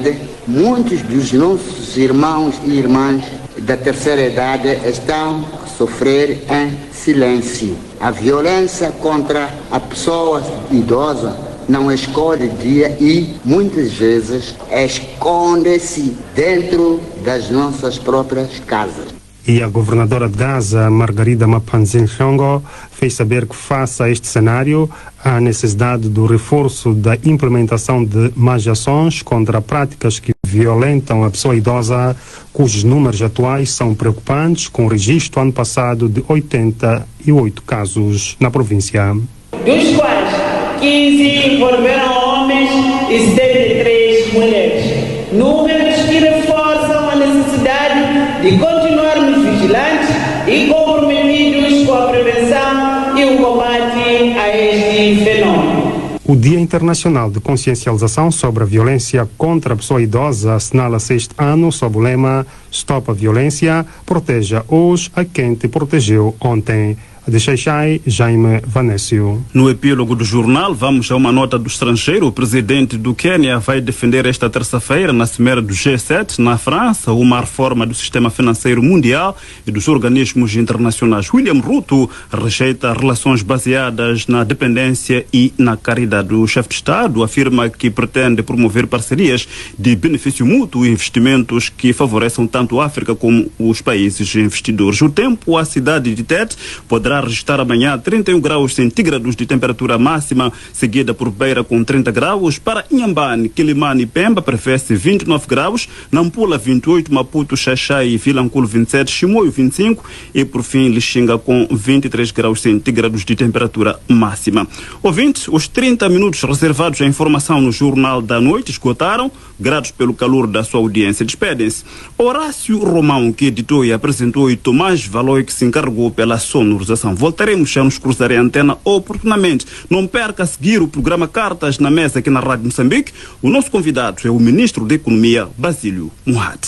idade, muitos dos nossos irmãos e irmãs da terceira idade estão a sofrer em silêncio. A violência contra a pessoa idosa não escolhe dia e, muitas vezes, esconde-se dentro das nossas próprias casas. E a governadora de Gaza, Margarida Mapanzinhongo, fez saber que, face a este cenário, há necessidade do reforço da implementação de mais ações contra práticas que violentam a pessoa idosa, cujos números atuais são preocupantes, com registro ano passado de 88 casos na província. Dos quais 15 envolveram homens e 73 mulheres. Números que reforçam a necessidade de continuarmos vigilantes e comprometidos com a prevenção e o combate a este fenômeno. O Dia Internacional de Consciencialização sobre a Violência contra a Pessoa Idosa assinala-se este ano sob o lema Stop a Violência, proteja hoje a quem te protegeu ontem. De Xaixai, Jaime Vanécio. No epílogo do jornal, vamos a uma nota do estrangeiro. O presidente do Quênia vai defender esta terça-feira, na Cimeira do G7, na França, uma reforma do sistema financeiro mundial e dos organismos internacionais. William Ruto rejeita relações baseadas na dependência e na caridade. O chefe de Estado afirma que pretende promover parcerias de benefício mútuo e investimentos que favoreçam tanto a África como os países investidores. O tempo, a cidade de Tete poderá registrar amanhã 31 graus centígrados de temperatura máxima, seguida por Beira com 30 graus. Para Inhambane, Quilimane e Pemba prevê-se 29 graus, Nampula 28, Maputo, Xaixai e Vilanculo 27, Chimoio 25 e por fim Lixinga com 23 graus centígrados de temperatura máxima. Ouvintes, os 30 minutos reservados à informação no Jornal da Noite esgotaram, gratos pelo calor da sua audiência. Despedem-se Horácio Romão, que editou e apresentou, e Tomás Valoy, que se encarregou pela sonorização. Voltaremos a nos cruzar a antena oportunamente. Não perca a seguir o programa Cartas na Mesa aqui na Rádio Moçambique. O nosso convidado é o Ministro da Economia, Basílio Mourad.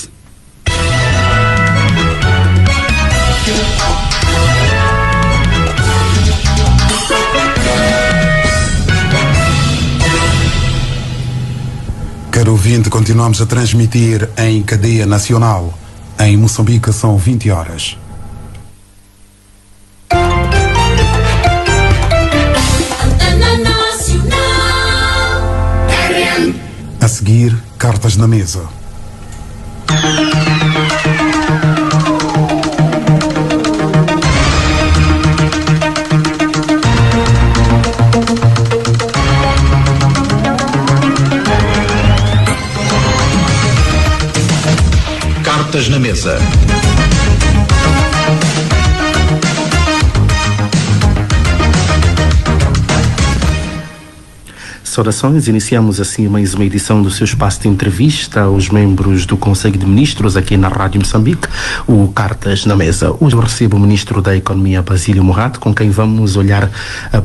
Caro ouvinte, continuamos a transmitir em cadeia nacional. Em Moçambique são 20 horas. A seguir, Cartas na Mesa. Cartas na Mesa. Saudações, iniciamos assim mais uma edição do seu espaço de entrevista aos membros do Conselho de Ministros aqui na Rádio Moçambique, o Cartas na Mesa. Hoje eu recebo o Ministro da Economia, Basílio Mourad, com quem vamos olhar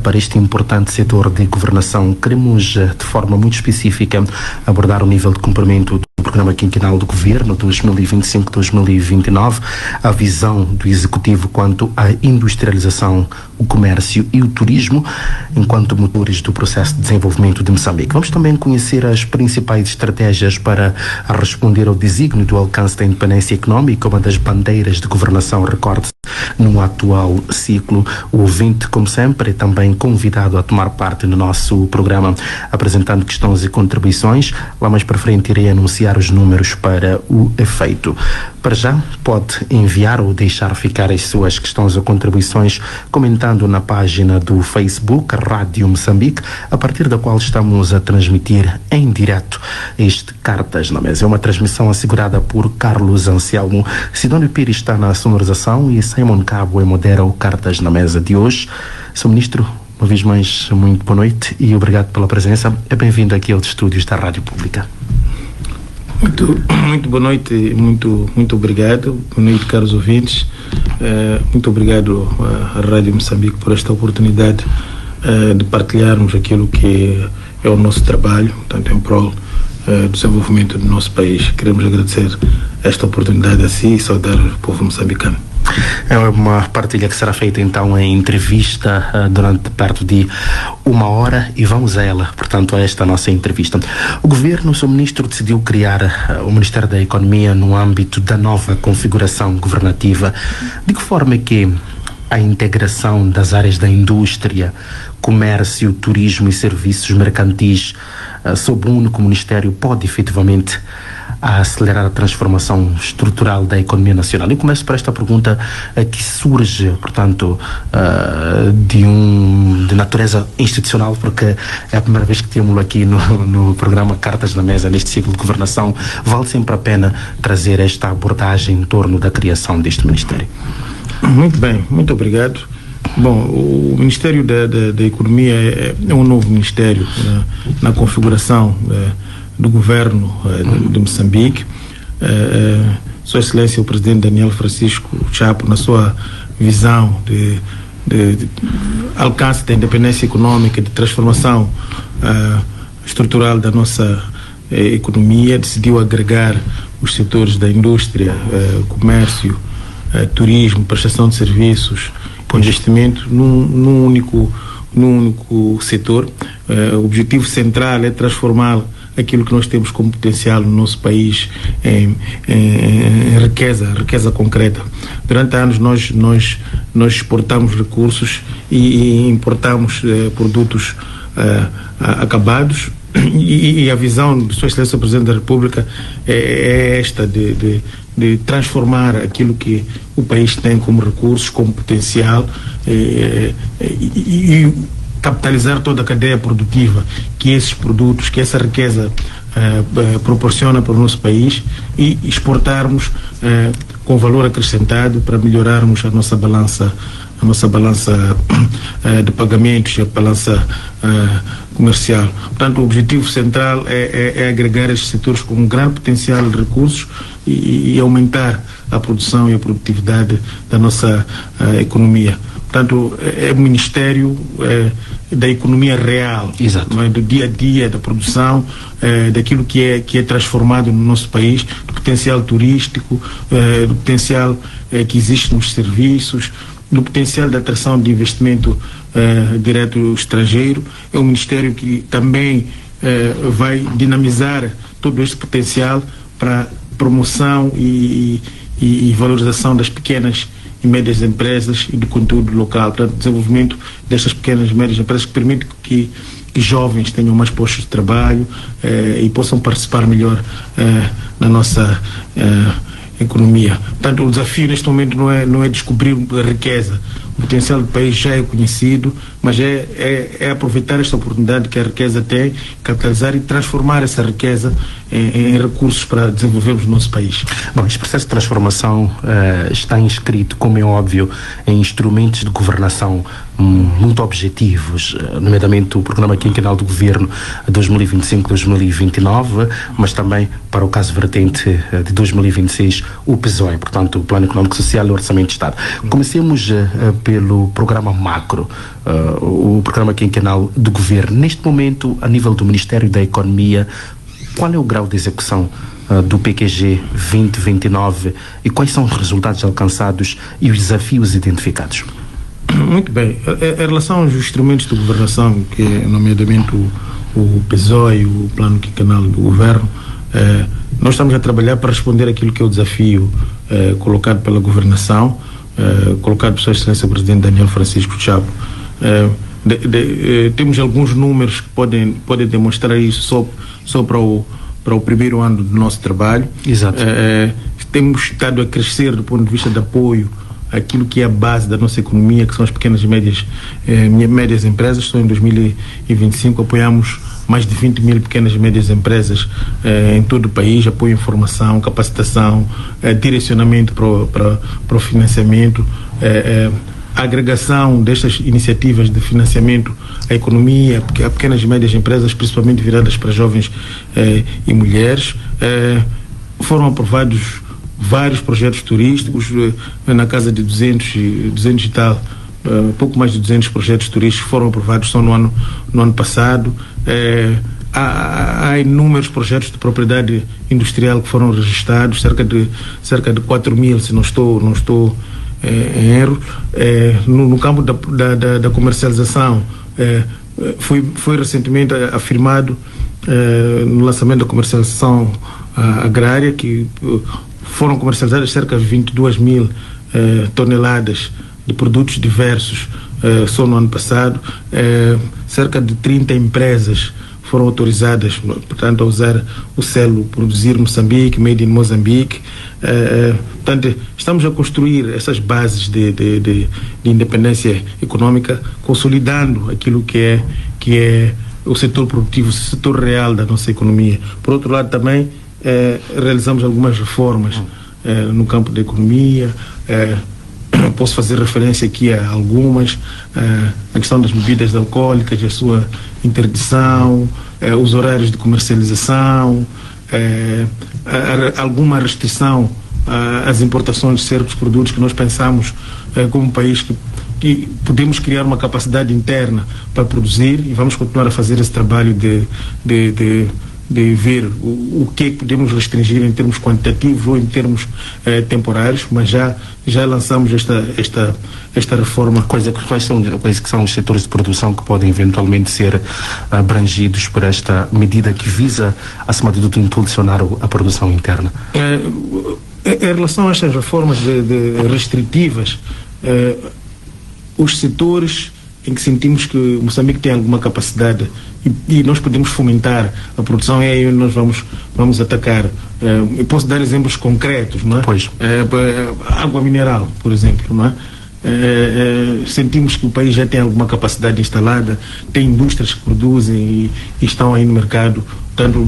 para este importante setor de governação. Queremos, de forma muito específica, abordar o nível de cumprimento do Programa Quinquenal do Governo 2025-2029, a visão do Executivo quanto à industrialização, o comércio e o turismo, enquanto motores do processo de desenvolvimento de Moçambique. Vamos também conhecer as principais estratégias para responder ao desígnio do alcance da independência económica, uma das bandeiras de governação, recorde-se, no atual ciclo. O ouvinte, como sempre, é também convidado a tomar parte no nosso programa, apresentando questões e contribuições. Lá mais para frente irei anunciar os números para o efeito. Para já, pode enviar ou deixar ficar as suas questões ou contribuições comentando na página do Facebook Rádio Moçambique, a partir da qual estamos a transmitir em direto este Cartas na Mesa. É uma transmissão assegurada por Carlos Anselmo. Sidónio Pires está na sonorização e Simon Cabo modera o Cartas na Mesa de hoje. Sr. Ministro, uma vez mais, muito boa noite e obrigado pela presença. É bem-vindo aqui aos estúdios da Rádio Pública. Muito boa noite, muito obrigado. Boa noite, caros ouvintes. Muito obrigado à Rádio Moçambique por esta oportunidade de partilharmos aquilo que é o nosso trabalho, tanto em prol do desenvolvimento do nosso país. Queremos agradecer esta oportunidade a si e saudar o povo moçambicano. É uma partilha que será feita então em entrevista durante perto de 1 hora e vamos a ela, portanto, a esta nossa entrevista. O governo, o seu ministro, decidiu criar o Ministério da Economia no âmbito da nova configuração governativa. De que forma é que a integração das áreas da indústria, comércio, turismo e serviços mercantis sob um único ministério pode efetivamente acelerar a transformação estrutural da economia nacional? Eu começo por esta pergunta que surge, portanto, de natureza institucional, porque é a primeira vez que temos aqui no programa Cartas na Mesa, neste ciclo de governação. Vale sempre a pena trazer esta abordagem em torno da criação deste Ministério. Muito bem, muito obrigado. Bom, o Ministério da Economia é um novo ministério na configuração do governo de Moçambique. Sua Excelência o Presidente Daniel Francisco Chapo, na sua visão de alcance da independência econômica, de transformação estrutural da nossa economia, decidiu agregar os setores da indústria, comércio, turismo, prestação de serviços, investimento num único setor. O objetivo central é transformar aquilo que nós temos como potencial no nosso país em riqueza concreta. Durante anos nós exportamos recursos e importamos produtos acabados, e a visão de Sua Excelência o Presidente da República é esta de transformar aquilo que o país tem como recursos, como potencial, e capitalizar toda a cadeia produtiva que esses produtos, que essa riqueza proporciona para o nosso país, e exportarmos com valor acrescentado para melhorarmos a nossa balança de pagamentos e a balança comercial. Portanto, o objetivo central é agregar estes setores com um grande potencial de recursos e aumentar a produção e a produtividade da nossa economia. Portanto, é o Ministério da Economia Real. Exato. Do dia a dia, da produção, daquilo que é transformado no nosso país, do potencial turístico, do potencial que existe nos serviços, do potencial de atração de investimento direto estrangeiro. É um Ministério que também vai dinamizar todo este potencial para promoção e valorização das pequenas e médias empresas e do conteúdo local, para o desenvolvimento destas pequenas e médias empresas, que permite que jovens tenham mais postos de trabalho e possam participar melhor na nossa economia. Portanto, o desafio neste momento não é descobrir a riqueza. O potencial do país já é conhecido, mas é aproveitar esta oportunidade que a riqueza tem, capitalizar e transformar essa riqueza em recursos para desenvolvermos o nosso país. Bom, este processo de transformação está inscrito, como é óbvio, em instrumentos de governação muito objetivos, nomeadamente o Programa Quinquenal do Governo 2025-2029, mas também, para o caso vertente de 2026, o PSOE, portanto, o Plano Econômico Social e o Orçamento de Estado. Comecemos pelo programa macro, o Programa Quinquenal do Governo. Neste momento, a nível do Ministério da Economia, qual é o grau de execução do PQG 2029 e quais são os resultados alcançados e os desafios identificados? Muito bem. Em relação aos instrumentos de governação, que é nomeadamente o PSOE e o Plano Quinquenal do Governo, nós estamos a trabalhar para responder aquilo que é o desafio colocado pela governação, colocado por Sua Excelência o Presidente Daniel Francisco Chapo. Temos alguns números que podem demonstrar isso só para o primeiro ano do nosso trabalho. Exato. Temos estado a crescer do ponto de vista de apoio àquilo que é a base da nossa economia, que são as pequenas e médias empresas. Só em 2025 apoiamos mais de 20 mil pequenas e médias empresas em todo o país, apoio em formação, capacitação, direcionamento para o financiamento, a agregação destas iniciativas de financiamento à economia, a pequenas e médias empresas, principalmente viradas para jovens e mulheres. Foram aprovados vários projetos turísticos, na casa de 200 e tal, pouco mais de 200 projetos turísticos foram aprovados só no ano passado. Há inúmeros projetos de propriedade industrial que foram registrados, cerca de 4 mil, se não estou em erro. No campo da comercialização, foi recentemente afirmado no lançamento da comercialização agrária que foram comercializadas cerca de 22 mil toneladas de produtos diversos só no ano passado. Cerca de 30 empresas foram autorizadas, portanto, a usar o selo Produzir Moçambique, Made in Moçambique. Portanto, estamos a construir essas bases de independência econômica, consolidando aquilo que é o setor produtivo, o setor real da nossa economia. Por outro lado, também realizamos algumas reformas no campo da economia. Posso fazer referência aqui a algumas, a questão das bebidas alcoólicas, a sua interdição, os horários de comercialização, alguma restrição às importações de certos produtos que nós pensamos como um país que podemos criar uma capacidade interna para produzir, e vamos continuar a fazer esse trabalho de ver o que podemos restringir em termos quantitativos ou em termos temporários, mas já lançamos esta reforma. Quais são os setores de produção que podem eventualmente ser abrangidos por esta medida que visa, acima de tudo, impulsionar a produção interna? Em relação a estas reformas restritivas, os setores em que sentimos que Moçambique tem alguma capacidade e nós podemos fomentar a produção, é aí onde nós vamos atacar. Eu posso dar exemplos concretos, não é? Pois. Água mineral, por exemplo, não é? Sentimos que o país já tem alguma capacidade instalada, tem indústrias que produzem e estão aí no mercado. Portanto,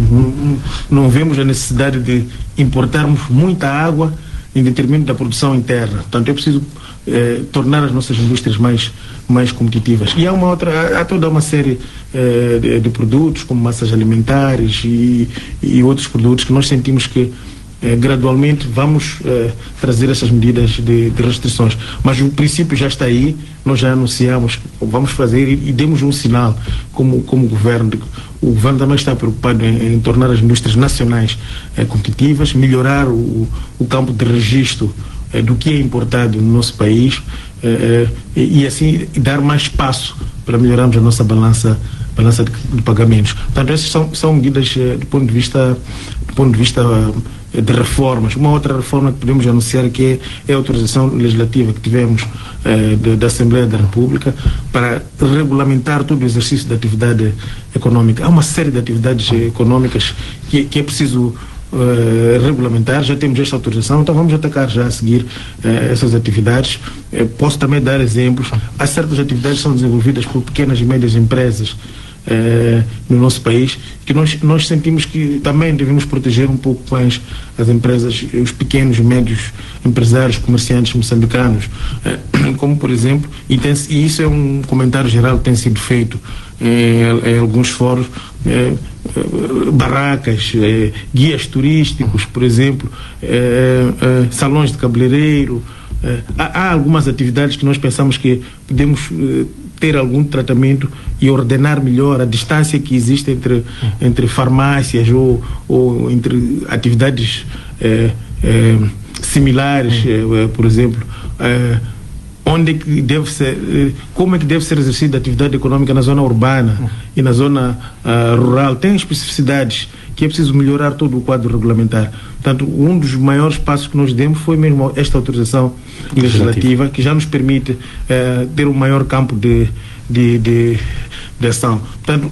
não vemos a necessidade de importarmos muita água em detrimento da produção interna. Portanto, é preciso tornar as nossas indústrias mais competitivas. E há toda uma série de produtos, como massas alimentares e outros produtos que nós sentimos que gradualmente vamos trazer essas medidas de restrições. Mas o princípio já está aí, nós já anunciamos, vamos fazer e demos um sinal como governo. O governo também está preocupado em tornar as indústrias nacionais competitivas, melhorar o campo de registro do que é importado no nosso país e assim dar mais espaço para melhorarmos a nossa balança de pagamentos. Portanto, essas são medidas do ponto de vista de reformas. Uma outra reforma que podemos anunciar que é a autorização legislativa que tivemos da Assembleia da República para regulamentar todo o exercício da atividade econômica. Há uma série de atividades econômicas que é preciso regulamentar. Já temos esta autorização, então vamos atacar já a seguir essas atividades. Posso também dar exemplos. Há certas atividades que são desenvolvidas por pequenas e médias empresas no nosso país, que nós sentimos que também devemos proteger um pouco mais as empresas, os pequenos e médios empresários, comerciantes moçambicanos, como por exemplo, e isso é um comentário geral que tem sido feito em alguns fóruns, barracas, guias turísticos, por exemplo, salões de cabeleireiro. Há algumas atividades que nós pensamos que podemos ter algum tratamento e ordenar melhor a distância que existe entre farmácias ou entre atividades similares, por exemplo, onde é que deve ser, como é que deve ser exercida a atividade econômica na zona urbana e na zona rural. Tem especificidades que é preciso melhorar todo o quadro regulamentar. Portanto, um dos maiores passos que nós demos foi mesmo esta autorização legislativa, que já nos permite ter um maior campo de ação. Portanto,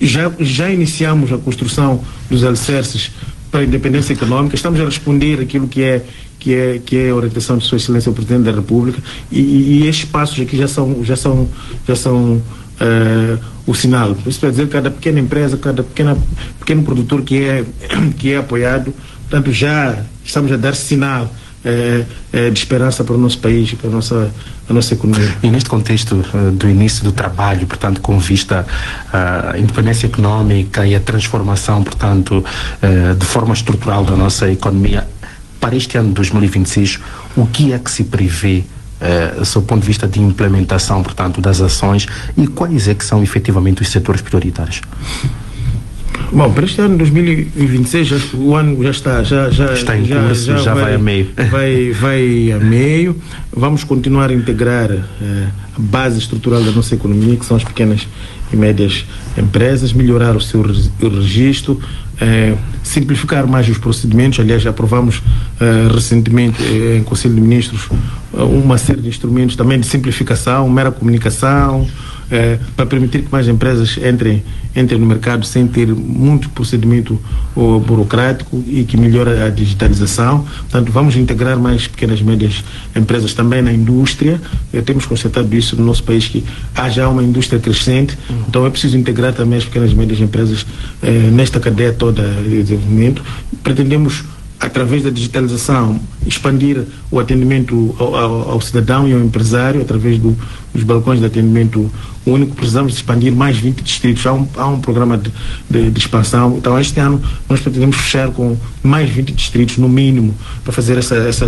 já iniciamos a construção dos alicerces para a independência econômica. Estamos a responder aquilo que é a orientação de Sua Excelência o Presidente da República, e estes passos aqui já são o sinal. Isso quer dizer que cada pequena empresa, cada pequeno produtor que é apoiado, portanto, já estamos a dar sinal de esperança para o nosso país e para a nossa economia. E neste contexto do início do trabalho, portanto, com vista à independência econômica e a transformação, portanto, de forma estrutural da nossa economia, para este ano de 2026, o que é que se prevê sob o ponto de vista de implementação, portanto, das ações, e quais é que são efetivamente os setores prioritários? Bom, para este ano 2026 o ano já está em curso, já vai a meio. Vai a meio. Vamos continuar a integrar a base estrutural da nossa economia, que são as pequenas e médias empresas, melhorar o seu registro, simplificar mais os procedimentos. Aliás, aprovamos recentemente em Conselho de Ministros uma série de instrumentos também de simplificação, mera comunicação, para permitir que mais empresas entrem no mercado sem ter muito procedimento burocrático e que melhore a digitalização. Portanto, vamos integrar mais pequenas e médias empresas também na indústria. Temos constatado isso no nosso país, que há já uma indústria crescente, então é preciso integrar também as pequenas e médias empresas nesta cadeia toda de desenvolvimento. Pretendemos, através da digitalização, expandir o atendimento ao cidadão e ao empresário através dos balcões de atendimento único. Precisamos expandir mais 20 distritos. Há um programa de expansão. Então, este ano, nós pretendemos fechar com mais 20 distritos, no mínimo, para fazer essa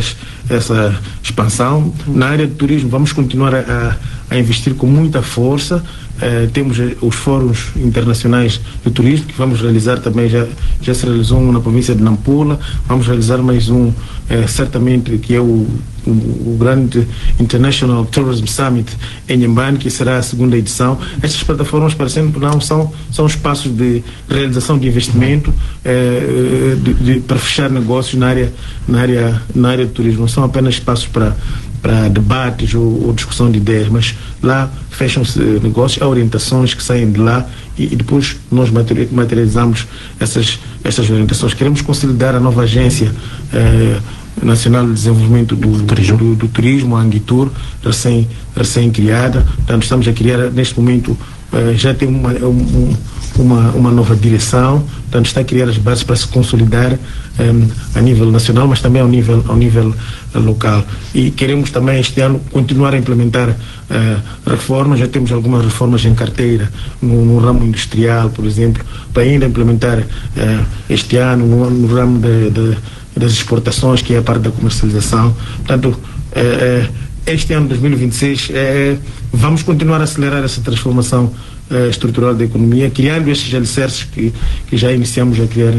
expansão. Na área de turismo, vamos continuar a investir com muita força. Temos os fóruns internacionais de turismo que vamos realizar também. Já se realizou um na província de Nampula. Vamos realizar mais um, certamente, que é o grande International Tourism Summit em Nhambane, que será a segunda edição. Estas plataformas, parecendo não, são espaços de realização de investimento para fechar negócios na área de turismo. Não são apenas espaços para debates ou discussão de ideias, mas lá fecham-se negócios, há orientações que saem de lá e depois nós materializamos essas orientações. Queremos consolidar a nova agência Nacional de Desenvolvimento do Turismo, a Angitur, recém-criada. Portanto, estamos a criar, neste momento, já tem uma nova direção, portanto, está a criar as bases para se consolidar a nível nacional, mas também ao nível local. E queremos também este ano continuar a implementar reformas. Já temos algumas reformas em carteira no ramo industrial, por exemplo, para ainda implementar este ano no ramo das exportações, que é a parte da comercialização. Portanto, este ano 2026 vamos continuar a acelerar essa transformação estrutural da economia, criando estes alicerces que já iniciamos a criar,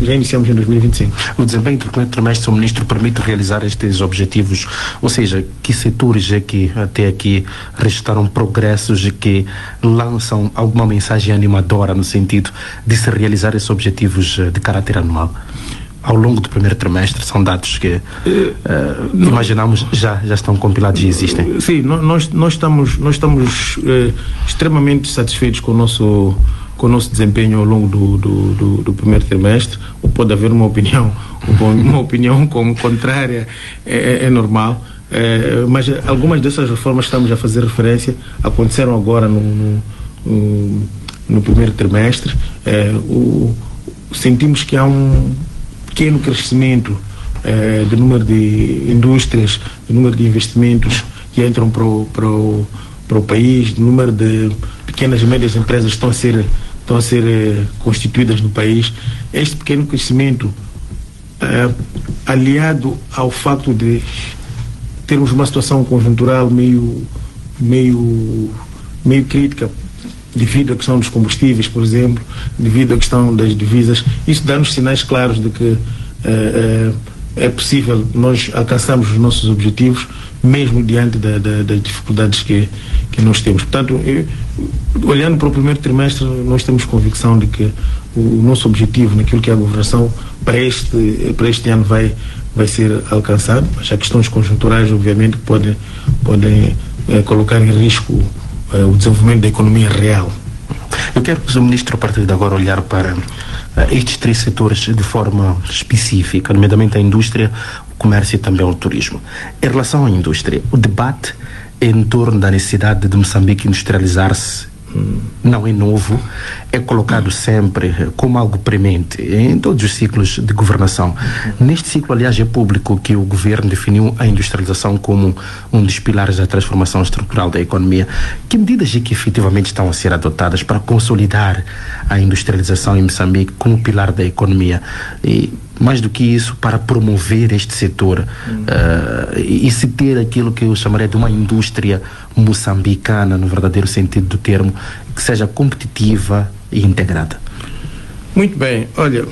já iniciamos em 2025. O desempenho do primeiro trimestre do Ministro permite realizar estes objetivos, ou seja, que setores é que até aqui registraram progressos e que lançam alguma mensagem animadora no sentido de se realizar esses objetivos de caráter anual? Ao longo do primeiro trimestre, são dados que imaginamos já estão compilados e existem. Sim, nós estamos extremamente satisfeitos com o nosso desempenho ao longo do primeiro trimestre. Ou pode haver uma opinião como contrária, é normal. Mas algumas dessas reformas que estamos a fazer referência aconteceram agora no primeiro trimestre. Sentimos que há um pequeno crescimento do número de indústrias, do número de investimentos que entram para o país, do número de pequenas e médias empresas que estão a ser constituídas no país. Este pequeno crescimento, aliado ao facto de termos uma situação conjuntural meio crítica, devido à questão dos combustíveis, por exemplo, devido à questão das divisas, isso dá-nos sinais claros de que é possível nós alcançarmos os nossos objetivos, mesmo diante das dificuldades que nós temos. Portanto, olhando para o primeiro trimestre, nós temos convicção de que o nosso objetivo naquilo que é a governação para este ano vai ser alcançado, mas há questões conjunturais, obviamente, que podem colocar em risco o desenvolvimento da economia real. Eu quero que o Ministro, a partir de agora, olhar para estes três setores de forma específica, nomeadamente a indústria, o comércio e também o turismo. Em relação à indústria, o debate em torno da necessidade de Moçambique industrializar-se não é novo, é colocado sempre como algo premente em todos os ciclos de governação. Neste ciclo, aliás, é público que o governo definiu a industrialização como um dos pilares da transformação estrutural da economia. Que medidas é que efetivamente estão a ser adotadas para consolidar a industrialização em Moçambique como pilar da economia? E, mais do que isso, para promover este setor e se ter aquilo que eu chamaria de uma indústria moçambicana, no verdadeiro sentido do termo, que seja competitiva e integrada? Muito bem, olha,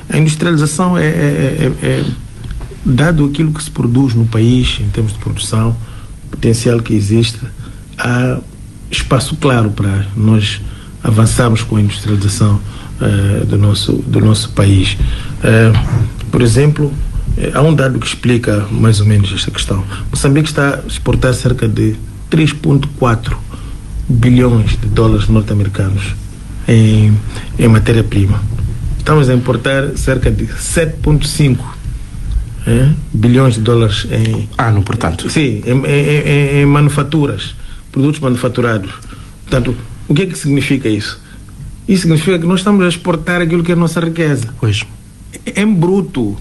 a industrialização dado aquilo que se produz no país em termos de produção, potencial que existe, há espaço claro para nós avançarmos com a industrialização do nosso país. Por exemplo, há um dado que explica mais ou menos esta questão. Moçambique está a exportar cerca de 3,4 bilhões de dólares norte-americanos em matéria-prima. Estamos a importar cerca de 7,5 bilhões de dólares em ano, portanto. Sim, em manufaturas, produtos manufaturados. Portanto, o que é que significa isso? Isso significa que nós estamos a exportar aquilo que é a nossa riqueza. Pois. Em bruto.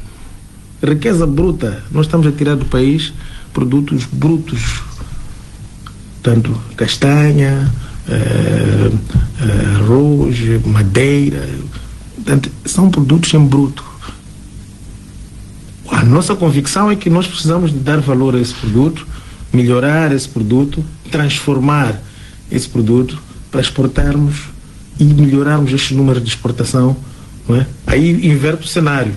Riqueza bruta. Nós estamos a tirar do país produtos brutos. Tanto castanha, arroz, madeira. Portanto, são produtos em bruto. A nossa convicção é que nós precisamos de dar valor a esse produto, melhorar esse produto, transformar esse produto para exportarmos e melhorarmos este número de exportação, não é? Aí inverte o cenário.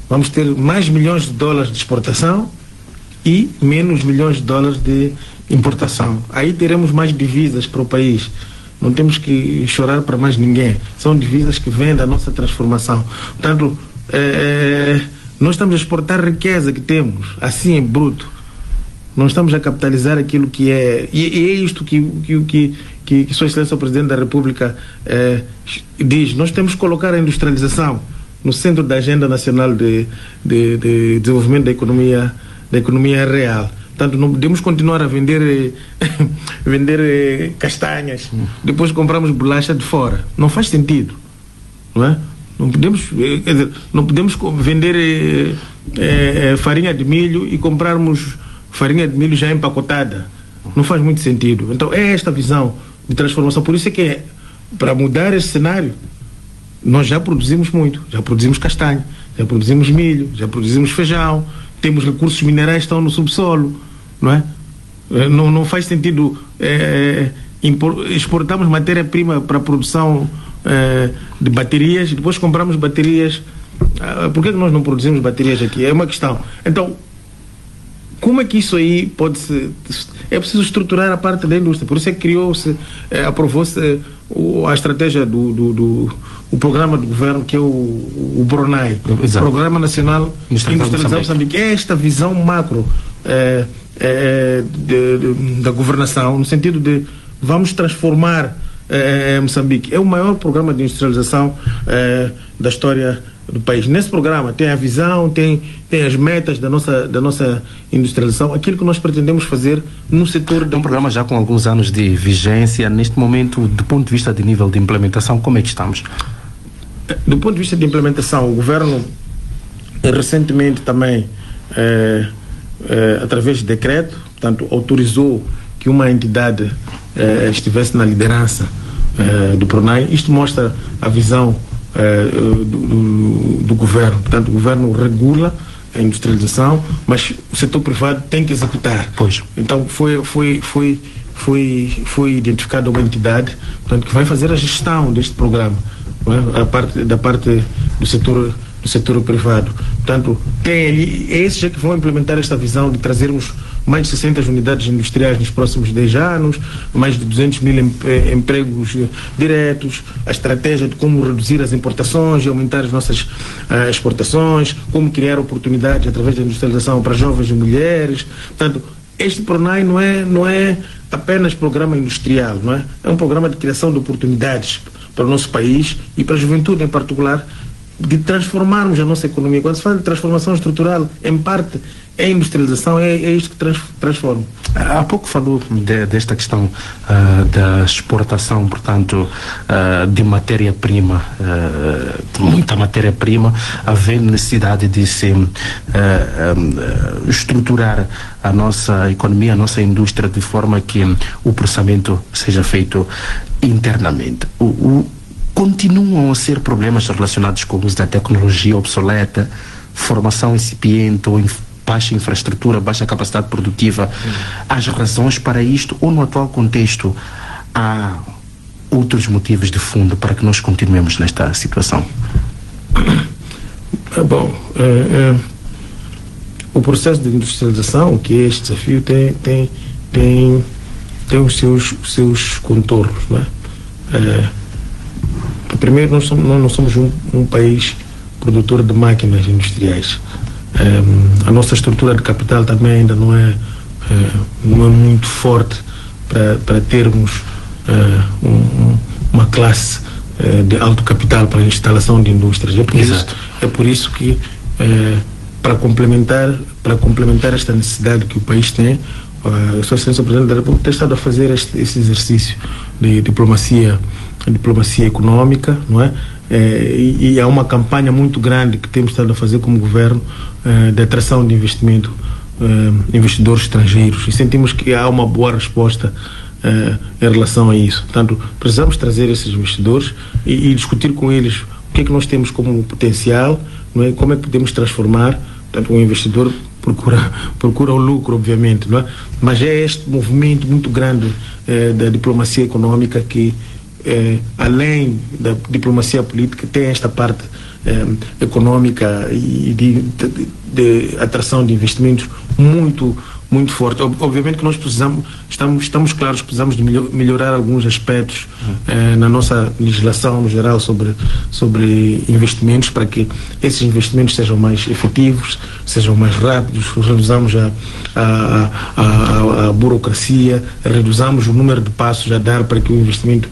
Vamos ter mais milhões de dólares de exportação e menos milhões de dólares de importação. Aí teremos mais divisas para o país. Não temos que chorar para mais ninguém. São divisas que vêm da nossa transformação. Portanto, nós estamos a exportar riqueza que temos, assim em bruto. Não estamos a capitalizar aquilo que é... E é isto que Sua Excelência o Presidente da República diz. Nós temos que colocar a industrialização no centro da Agenda Nacional de Desenvolvimento da Economia Real. Portanto, não podemos continuar a vender castanhas, depois compramos bolacha de fora. Não faz sentido, não é? Não podemos vender farinha de milho e comprarmos farinha de milho já empacotada. Não faz muito sentido. Então é esta visão de transformação. Por isso é que para mudar esse cenário, nós já produzimos muito. Já produzimos castanha, já produzimos milho, já produzimos feijão, temos recursos minerais que estão no subsolo, não é? Não faz sentido exportarmos matéria-prima para a produção de baterias e depois compramos baterias. Por que nós não produzimos baterias aqui? É uma questão. Então, como é que isso aí pode ser... É preciso estruturar a parte da indústria. Por isso é que criou-se, aprovou-se a estratégia o programa do governo, que é o BRONAI, Exato. Programa Nacional de Industrialização Moçambique. É esta visão macro da governação, no sentido de vamos transformar Moçambique. É o maior programa de industrialização da história do país. Nesse programa tem a visão, tem as metas da nossa industrialização, aquilo que nós pretendemos fazer no setor... É um programa já com alguns anos de vigência. Neste momento, do ponto de vista de nível de implementação, como é que estamos? Do ponto de vista de implementação, o governo recentemente também, através de decreto, portanto, autorizou que uma entidade estivesse na liderança do PRONAI. Isto mostra a visão do governo. Portanto, o governo regula a industrialização, mas o setor privado tem que executar. Pois. Então foi identificada uma entidade, portanto, que vai fazer a gestão deste programa, não é? da parte do setor privado. Portanto, tem ali, é esses que vão implementar esta visão de trazermos mais de 60 unidades industriais nos próximos 10 anos, mais de 200 mil empregos diretos, a estratégia de como reduzir as importações e aumentar as nossas exportações, como criar oportunidades através da industrialização para jovens e mulheres. Portanto, este PRONAI não é apenas programa industrial, não é? É um programa de criação de oportunidades para o nosso país e para a juventude em particular, de transformarmos a nossa economia. Quando se fala de transformação estrutural, em parte é industrialização, é isto que transforma. Há pouco falou desta questão da exportação, portanto, de matéria-prima, de muita matéria-prima, haver necessidade de se estruturar a nossa economia, a nossa indústria, de forma que o processamento seja feito internamente. Continuam a ser problemas relacionados com o uso da tecnologia obsoleta, formação incipiente ou baixa infraestrutura, baixa capacidade produtiva. As razões para isto, ou no atual contexto há outros motivos de fundo para que nós continuemos nesta situação? O processo de industrialização, que é este desafio, tem os seus contornos, não é? Primeiro, nós não somos um país produtor de máquinas industriais. A nossa estrutura de capital também ainda não é muito forte para termos uma classe de alto capital para a instalação de indústrias. É por isso que para complementar esta necessidade que o país tem, a Sua Excelência Presidente da República tem estado a fazer esse exercício de diplomacia econômica, não é? E há uma campanha muito grande que temos estado a fazer como governo de atração de investidores estrangeiros, e sentimos que há uma boa resposta em relação a isso. Portanto, precisamos trazer esses investidores e discutir com eles o que é que nós temos como potencial, não é? Como é que podemos transformar. Portanto, o investidor procura o lucro, obviamente, não é? Mas é este movimento muito grande da diplomacia econômica que, além da diplomacia política, tem esta parte econômica e de atração de investimentos muito forte. Obviamente que nós estamos claros que precisamos de melhorar alguns aspectos na nossa legislação no geral sobre investimentos, para que esses investimentos sejam mais efetivos, sejam mais rápidos, reduzamos a burocracia, reduzamos o número de passos a dar para que o investimento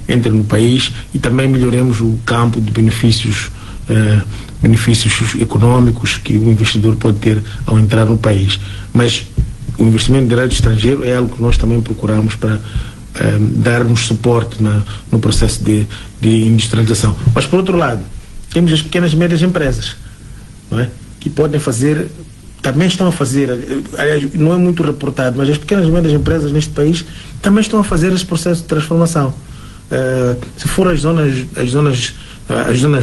entre no país, e também melhoremos o campo de benefícios econômicos que o investidor pode ter ao entrar no país. Mas o investimento direto estrangeiro é algo que nós também procuramos para darmos suporte no processo de industrialização. Mas, por outro lado, temos as pequenas e médias empresas, não é? Que podem fazer, também estão a fazer, aliás, não é muito reportado, mas as pequenas e médias empresas neste país também estão a fazer esse processo de transformação. Se for as zonas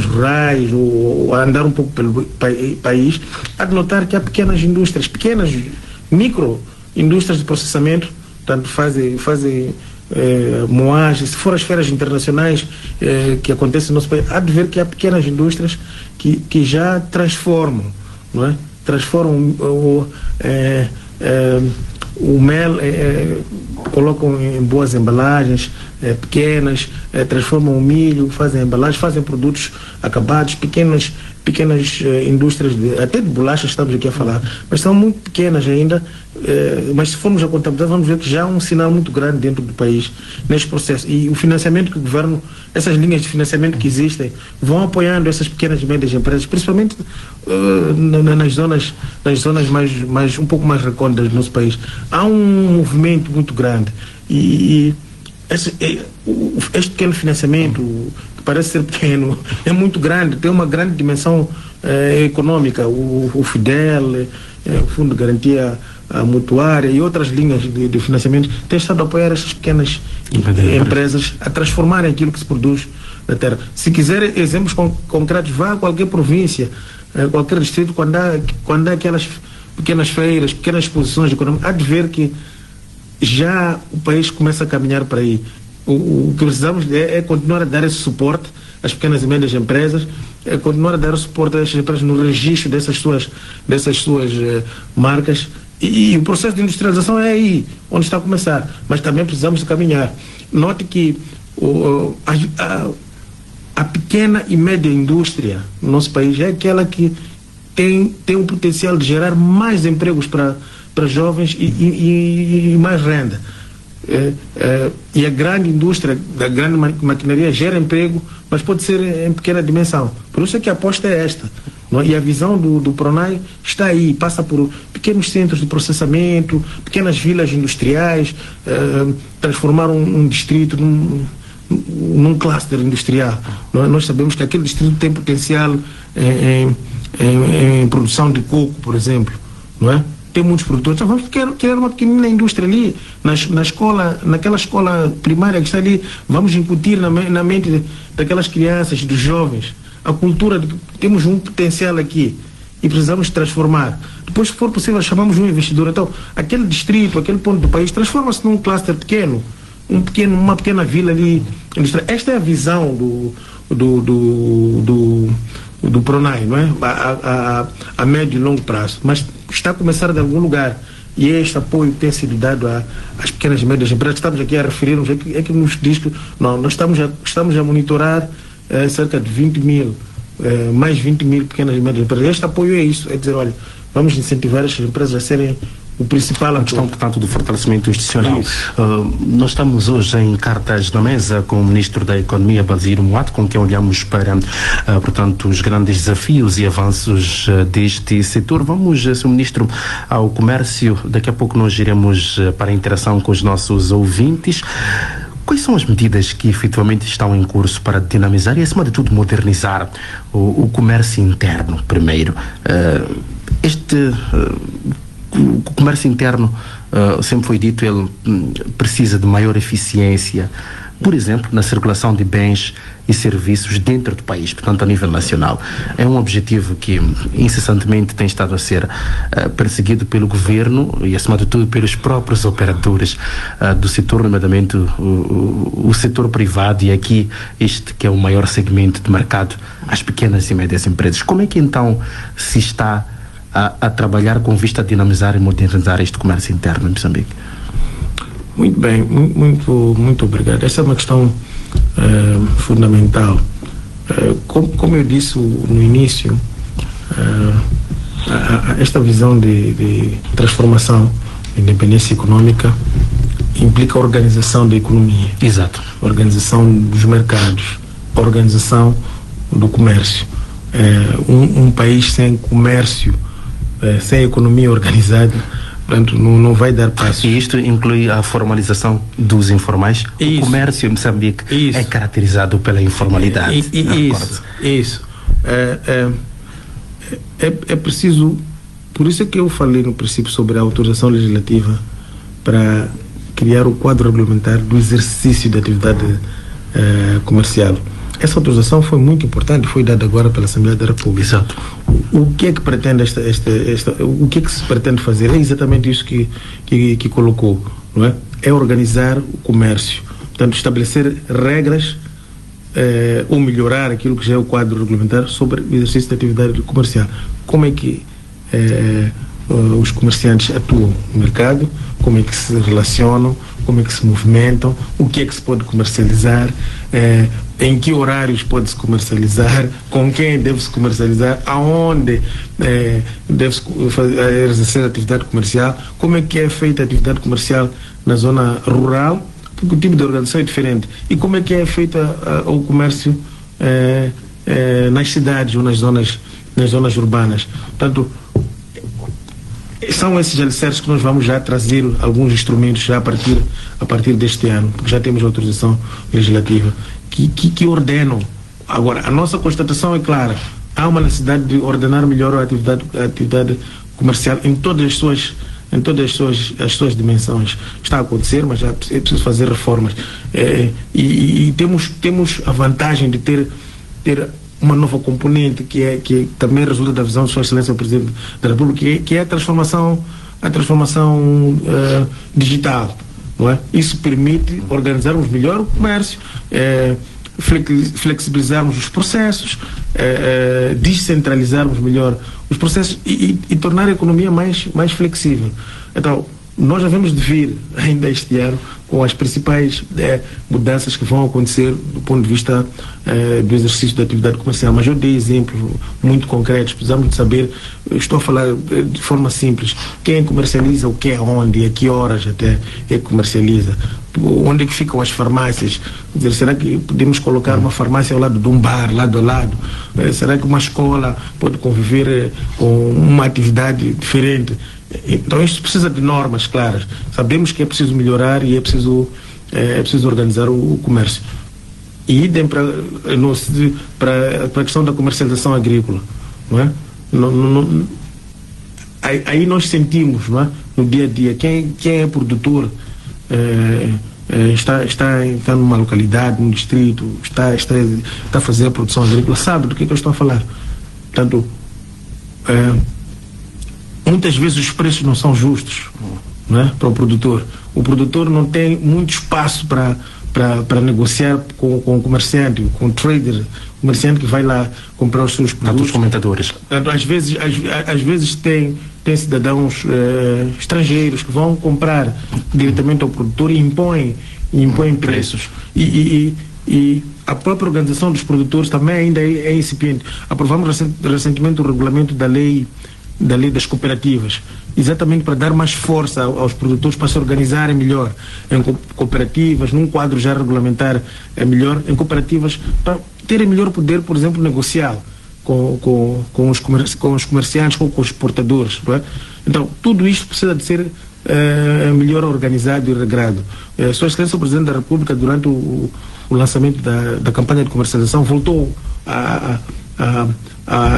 rurais, ou a andar um pouco pelo país, há de notar que há pequenas micro-indústrias de processamento, portanto fazem moagem. Se for as feiras internacionais que acontecem no nosso país, há de ver que há pequenas indústrias que já transformam, não é? Transformam o mel, colocam em boas embalagens pequenas, transformam o milho, fazem embalagens, fazem produtos acabados, pequenas indústrias, até de bolachas estamos aqui a falar, mas são muito pequenas ainda, mas se formos a contabilizar, vamos ver que já há um sinal muito grande dentro do país neste processo. E o financiamento que o governo, essas linhas de financiamento que existem, vão apoiando essas pequenas e médias empresas, principalmente nas zonas mais um pouco mais recônditas do nosso país. Há um movimento muito grande e este pequeno financiamento, que parece ser pequeno, é muito grande, tem uma grande dimensão econômica. O FIDEL, o Fundo de Garantia Mutuária e outras linhas de financiamento têm estado a apoiar essas pequenas empresas a transformarem aquilo que se produz na terra. Se quiser exemplos concretos, vá a qualquer província, qualquer distrito, quando há aquelas pequenas feiras, pequenas exposições econômicas, há de ver que já o país começa a caminhar para aí. O que precisamos é continuar a dar esse suporte às pequenas e médias empresas, continuar a dar o suporte a essas empresas no registro dessas suas marcas, e o processo de industrialização é aí onde está a começar, mas também precisamos de caminhar. Note que a pequena e média indústria no nosso país é aquela que tem o potencial de gerar mais empregos para jovens e mais renda. E a grande indústria, da grande maquinaria gera emprego, mas pode ser em pequena dimensão. Por isso é que a aposta é esta. Não é? E a visão do PRONAI está aí, passa por pequenos centros de processamento, pequenas vilas industriais, transformar um distrito num cluster industrial. Não é? Nós sabemos que aquele distrito tem potencial em produção de coco, por exemplo, não é? Tem muitos produtores. Então vamos criar uma pequenina indústria ali, naquela escola primária que está ali. Vamos incutir na mente daquelas crianças, dos jovens, a cultura de que temos um potencial aqui e precisamos transformar. Depois, se for possível, chamamos um investidor. Então, aquele distrito, aquele ponto do país, transforma-se num cluster pequeno, uma pequena vila ali. Esta é a visão do PRONAI, não é? A médio e longo prazo, mas está a começar de algum lugar, e este apoio tem sido dado às pequenas e médias empresas. Estamos aqui a referir-nos, é que nos diz que nós estamos a monitorar cerca de 20 mil, mais 20 mil pequenas e médias empresas. Este apoio é isso, é dizer, olha, vamos incentivar estas empresas a serem o principal ator. A questão, portanto, do fortalecimento institucional. Nós estamos hoje em Cartas na Mesa com o Ministro da Economia, Basílio Moato, com quem olhamos para, portanto, os grandes desafios e avanços deste setor. Vamos, Sr. Ministro, ao comércio. Daqui a pouco nós iremos para a interação com os nossos ouvintes. Quais são as medidas que efetivamente estão em curso para dinamizar e, acima de tudo, modernizar o comércio interno, primeiro? O comércio interno, sempre foi dito, ele precisa de maior eficiência, por exemplo, na circulação de bens e serviços dentro do país, portanto, a nível nacional. É um objetivo que incessantemente tem estado a ser perseguido pelo governo e, acima de tudo, pelos próprios operadores do setor, nomeadamente o setor privado, e aqui este que é o maior segmento de mercado, as pequenas e médias empresas. Como é que então se está a trabalhar com vista a dinamizar e modernizar este comércio interno em Moçambique? Muito bem, muito obrigado. Essa é uma questão fundamental. Como eu disse no início, esta visão de transformação, independência econômica, implica a organização da economia. Exato. A organização dos mercados, a organização do comércio. Um país sem comércio, sem economia organizada, portanto, não vai dar passos. E isto inclui a formalização dos informais? Isso. O comércio em Moçambique é caracterizado pela informalidade. Isso. É preciso, por isso é que eu falei no princípio sobre a autorização legislativa para criar o quadro regulamentar do exercício da atividade comercial. Essa autorização foi muito importante, foi dada agora pela Assembleia da República. Exato. O que é que pretende o que é que se pretende fazer? É exatamente isso que colocou, não é? É organizar o comércio, portanto, estabelecer regras ou melhorar aquilo que já é o quadro regulamentar sobre o exercício da atividade comercial. Como é que os comerciantes atuam no mercado, como é que se relacionam, como é que se movimentam, o que é que se pode comercializar, em que horários pode-se comercializar, com quem deve-se comercializar, aonde deve-se exercer a atividade comercial, como é que é feita a atividade comercial na zona rural, porque o tipo de organização é diferente, e como é que é feita o comércio nas cidades ou nas zonas urbanas. Portanto, são esses alicerces que nós vamos já trazer alguns instrumentos já a partir deste ano, porque já temos autorização legislativa que ordenam. Agora, a nossa constatação é clara: há uma necessidade de ordenar melhor a atividade comercial em todas as suas dimensões. Está a acontecer, mas já é preciso fazer reformas. E temos a vantagem de ter uma nova componente que também resulta da visão de Sua Excelência o Presidente da República, que é a transformação digital, não é? Isso permite organizarmos melhor o comércio, flexibilizarmos os processos, descentralizarmos melhor os processos e tornar a economia mais flexível. Então, nós devemos de vir ainda este ano com as principais mudanças que vão acontecer do ponto de vista do exercício da atividade comercial. Mas eu dei exemplos muito concretos. Precisamos de saber, estou a falar de forma simples, quem comercializa o que, onde, a que horas até comercializa, onde é que ficam as farmácias. Quer dizer, será que podemos colocar uma farmácia ao lado de um bar, lado a lado? Será que uma escola pode conviver com uma atividade diferente? Então isto precisa de normas claras. Sabemos que é preciso melhorar e é preciso organizar o comércio. E idem para a questão da comercialização agrícola, não é? Aí nós sentimos, não é? No dia a dia, quem é produtor, está numa localidade, num distrito, está a fazer a produção agrícola, sabe do que eu estou a falar. Portanto, muitas vezes os preços não são justos. não é? Para o produtor. O produtor não tem muito espaço para negociar com o comerciante, com o trader, o comerciante que vai lá comprar os seus produtos. Os comentadores. Às vezes tem cidadãos estrangeiros que vão comprar diretamente ao produtor e impõem preços. E a própria organização dos produtores também ainda é incipiente. Aprovamos recentemente o regulamento da lei das cooperativas, exatamente para dar mais força aos produtores para se organizarem melhor em cooperativas, num quadro já regulamentar melhor, em cooperativas, para terem melhor poder, por exemplo, negocial com os comerciantes, com os exportadores. Não é? Então, tudo isto precisa de ser melhor organizado e regrado. Sua Excelência, o Presidente da República, durante o lançamento da campanha de comercialização, voltou a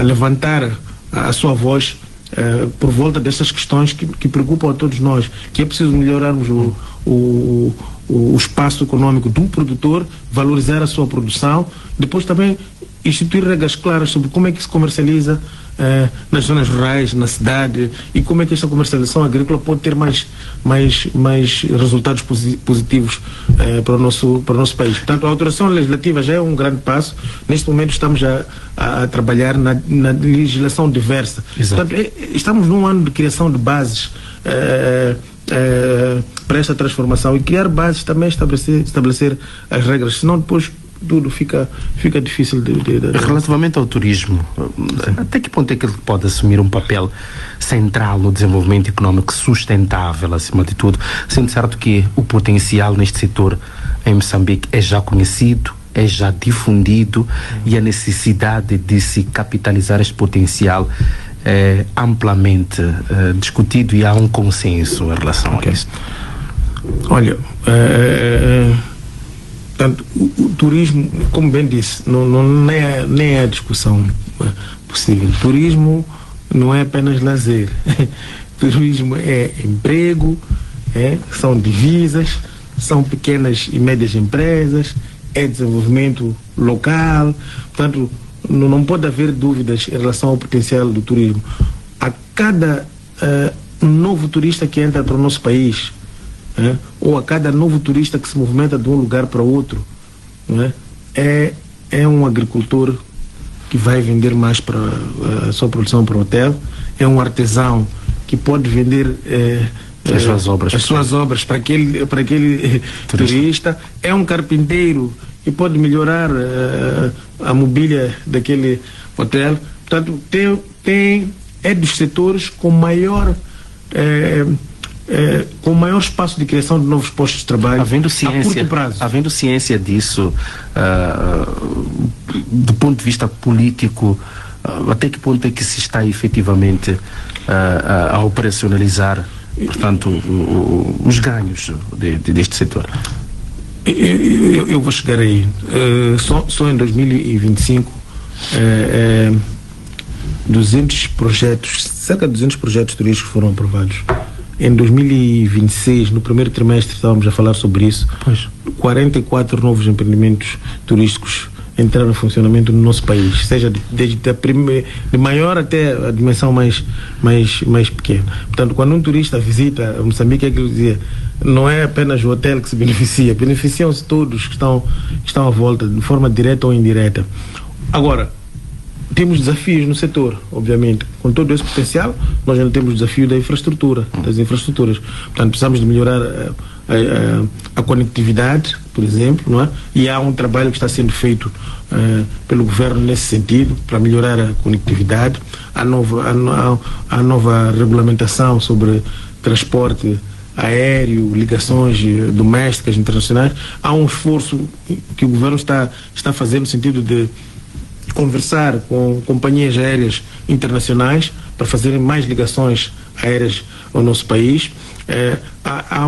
levantar a sua voz por volta dessas questões que preocupam a todos nós, que é preciso melhorarmos o espaço econômico do produtor, valorizar a sua produção, depois também instituir regras claras sobre como é que se comercializa nas zonas rurais, na cidade, e como é que esta comercialização agrícola pode ter mais resultados positivos para o nosso país. Portanto, a alteração legislativa já é um grande passo. Neste momento estamos a trabalhar na legislação diversa. Portanto, estamos num ano de criação de bases para esta transformação, e criar bases também estabelecer as regras, senão depois tudo fica difícil de... Relativamente ao turismo, até que ponto é que ele pode assumir um papel central no desenvolvimento econômico sustentável, acima de tudo, sendo certo que o potencial neste setor em Moçambique é já conhecido, é já difundido, e a necessidade de se capitalizar este potencial é amplamente discutido, e há um consenso em relação a isso? Olha, portanto, o turismo, como bem disse, nem é a discussão possível. Turismo não é apenas lazer. Turismo é emprego, são divisas, são pequenas e médias empresas, é desenvolvimento local. Portanto, não pode haver dúvidas em relação ao potencial do turismo. A cada novo turista que entra para o nosso país, ou a cada novo turista que se movimenta de um lugar para outro, é um agricultor que vai vender mais para a sua produção para o hotel, é um artesão que pode vender as suas obras para aquele turista, é um carpinteiro que pode melhorar a mobília daquele hotel. Portanto, é dos setores com maior espaço de criação de novos postos de trabalho, havendo ciência, a curto prazo. Havendo ciência disso, do ponto de vista político, até que ponto é que se está efetivamente a operacionalizar, portanto, os ganhos deste setor? Eu vou chegar aí. Só em 2025 cerca de 200 projetos turísticos foram aprovados. Em 2026, no primeiro trimestre, estávamos a falar sobre isso. Pois. 44 novos empreendimentos turísticos entraram em funcionamento no nosso país, seja desde de maior até a dimensão mais pequena. Portanto, quando um turista visita Moçambique, é que ele dizia, não é apenas o hotel que se beneficiam-se todos que estão à volta, de forma direta ou indireta. Agora, temos desafios no setor, obviamente. Com todo esse potencial, nós ainda temos o desafio das infraestruturas. Portanto, precisamos de melhorar a conectividade, por exemplo, não é? E há um trabalho que está sendo feito pelo governo nesse sentido, para melhorar a conectividade. A nova regulamentação sobre transporte aéreo, ligações domésticas, internacionais. Há um esforço que o governo está fazendo no sentido de conversar com companhias aéreas internacionais para fazerem mais ligações aéreas ao nosso país. Há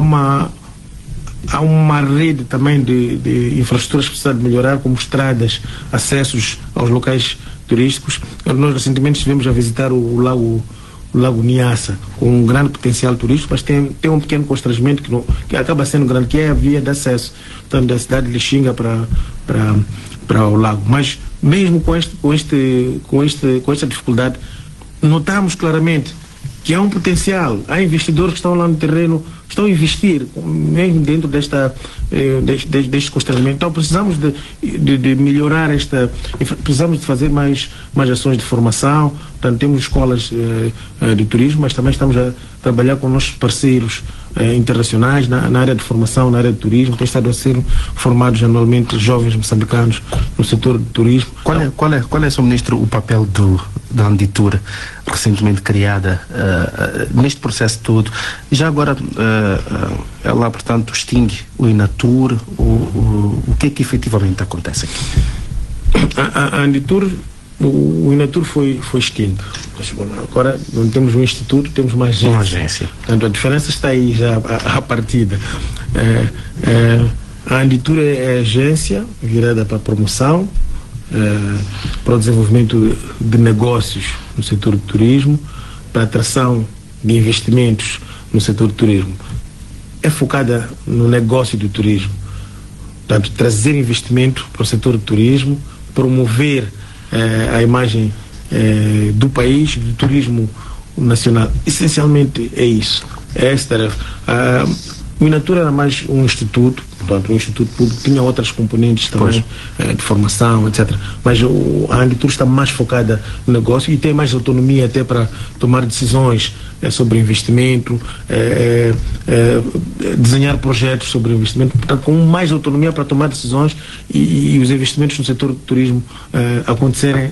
uma rede também de infraestruturas que precisa de melhorar, como estradas, acessos aos locais turísticos. Nós recentemente estivemos a visitar o Lago Niassa, com um grande potencial turístico, mas tem um pequeno constrangimento que acaba sendo grande, que é a via de acesso, portanto, da cidade de Lixinga para o lago. Mas mesmo com esta dificuldade, notamos claramente que há um potencial, há investidores que estão lá no terreno, estão a investir mesmo dentro deste constrangimento. Então precisamos de melhorar precisamos de fazer mais ações de formação. Portanto, temos escolas de turismo, mas também estamos a trabalhar com nossos parceiros internacionais na área de formação, na área de turismo. Tem estado a ser formados anualmente jovens moçambicanos no setor de turismo. Qual é, Sr. Ministro, o papel da Anditur, recentemente criada, neste processo todo? E já agora, ela, portanto, extingue o Inatur? O que é que efetivamente acontece aqui? A Anditur, o Inatur foi extinto. Agora não temos um instituto, temos uma agência. Portanto, a diferença está aí já à partida. A Anditur é a agência virada para a promoção, para o desenvolvimento de negócios no setor de turismo, para a atração de investimentos no setor de turismo. É focada no negócio do turismo. Portanto, trazer investimento para o setor de turismo, promover a imagem do país, do turismo nacional. Essencialmente é isso. É essa tarefa. O Inatur era mais um instituto, portanto, um instituto público, tinha outras componentes também, de formação, etc. Mas a Anditur está mais focada no negócio e tem mais autonomia até para tomar decisões sobre investimento, desenhar projetos sobre investimento, portanto, com mais autonomia para tomar decisões e os investimentos no setor do turismo acontecerem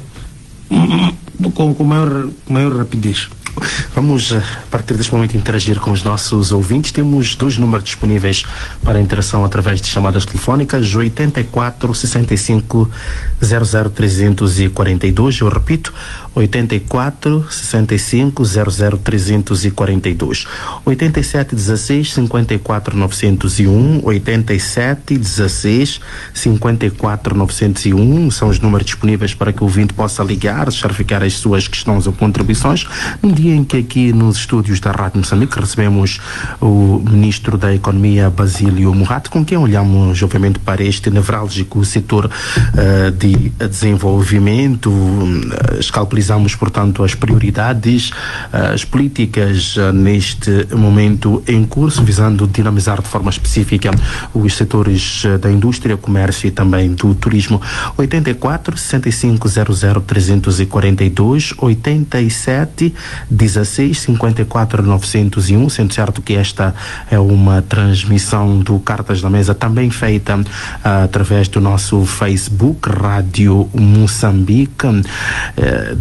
com maior rapidez. Vamos, a partir deste momento, interagir com os nossos ouvintes. Temos 2 números disponíveis para interação através de chamadas telefónicas: 84 65 00 342. Eu repito, 84 65 00 342. 87 16 54 901. 87 16 54 901 são os números disponíveis para que o ouvinte possa ligar, certificar as suas questões ou contribuições. Um dia em que aqui nos estúdios da Rádio Moçambique recebemos o Ministro da Economia, Basílio Morato, com quem olhamos obviamente para este nevrálgico setor de desenvolvimento. Escalpelizamos, portanto, as prioridades, as políticas neste momento em curso, visando dinamizar de forma específica os setores da indústria, comércio e também do turismo. 84 65 00 342, 87 16 54 901, sendo certo que esta é uma transmissão do Cartas na Mesa, também feita através do nosso Facebook, Rádio Moçambique.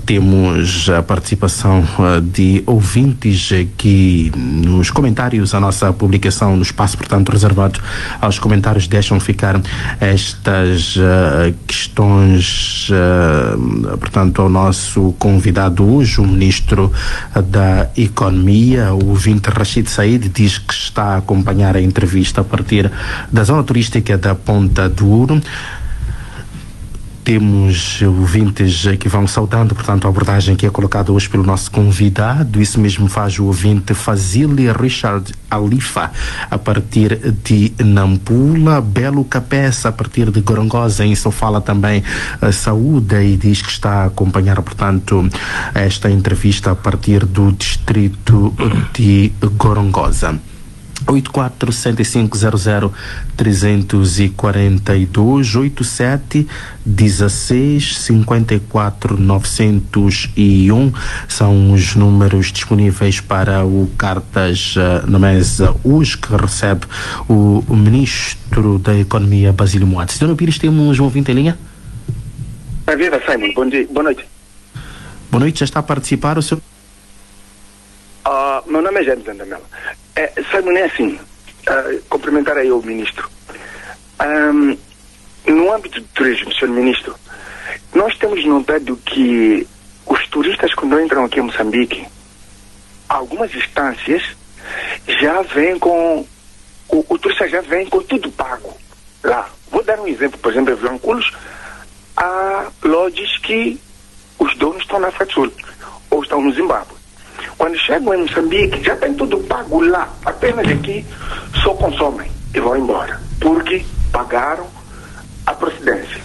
Temos a participação de ouvintes que nos comentários a nossa publicação, no espaço, portanto, reservado aos comentários, deixam ficar estas questões, portanto, ao nosso convidado hoje, o Ministro da Economia. O ouvinte Rachid Said diz que está a acompanhar a entrevista a partir da zona turística da Ponta do Ouro. Temos ouvintes que vão saudando, portanto, a abordagem que é colocada hoje pelo nosso convidado. Isso mesmo faz o ouvinte Fazili Richard Alifa, a partir de Nampula. Belo Capeça, a partir de Gorongosa, em Sofala também saúde e diz que está a acompanhar, portanto, esta entrevista a partir do distrito de Gorongosa. 84 65 00 342, 87 16 54 901 são os números disponíveis para o Cartas na Mesa hoje, que recebe o Ministro da Economia, Basílio Morato. Senhor Pires, temos um ouvinte em linha? Viva, Simon, bom dia, boa noite. Boa noite, já está a participar o senhor? Meu nome é James Andamela. Simon, é assim, cumprimentar aí o Ministro. No âmbito do turismo, Sr. Ministro, nós temos notado que os turistas, quando entram aqui em Moçambique, algumas instâncias já vêm com... O turista já vem com tudo pago lá. Vou dar um exemplo, por exemplo, em Vilanculos, há lojas que os donos estão na África do Sul ou estão no Zimbábue. Quando chegam em Moçambique, já tem tudo pago lá. Apenas aqui só consomem e vão embora. Porque pagaram a procedência.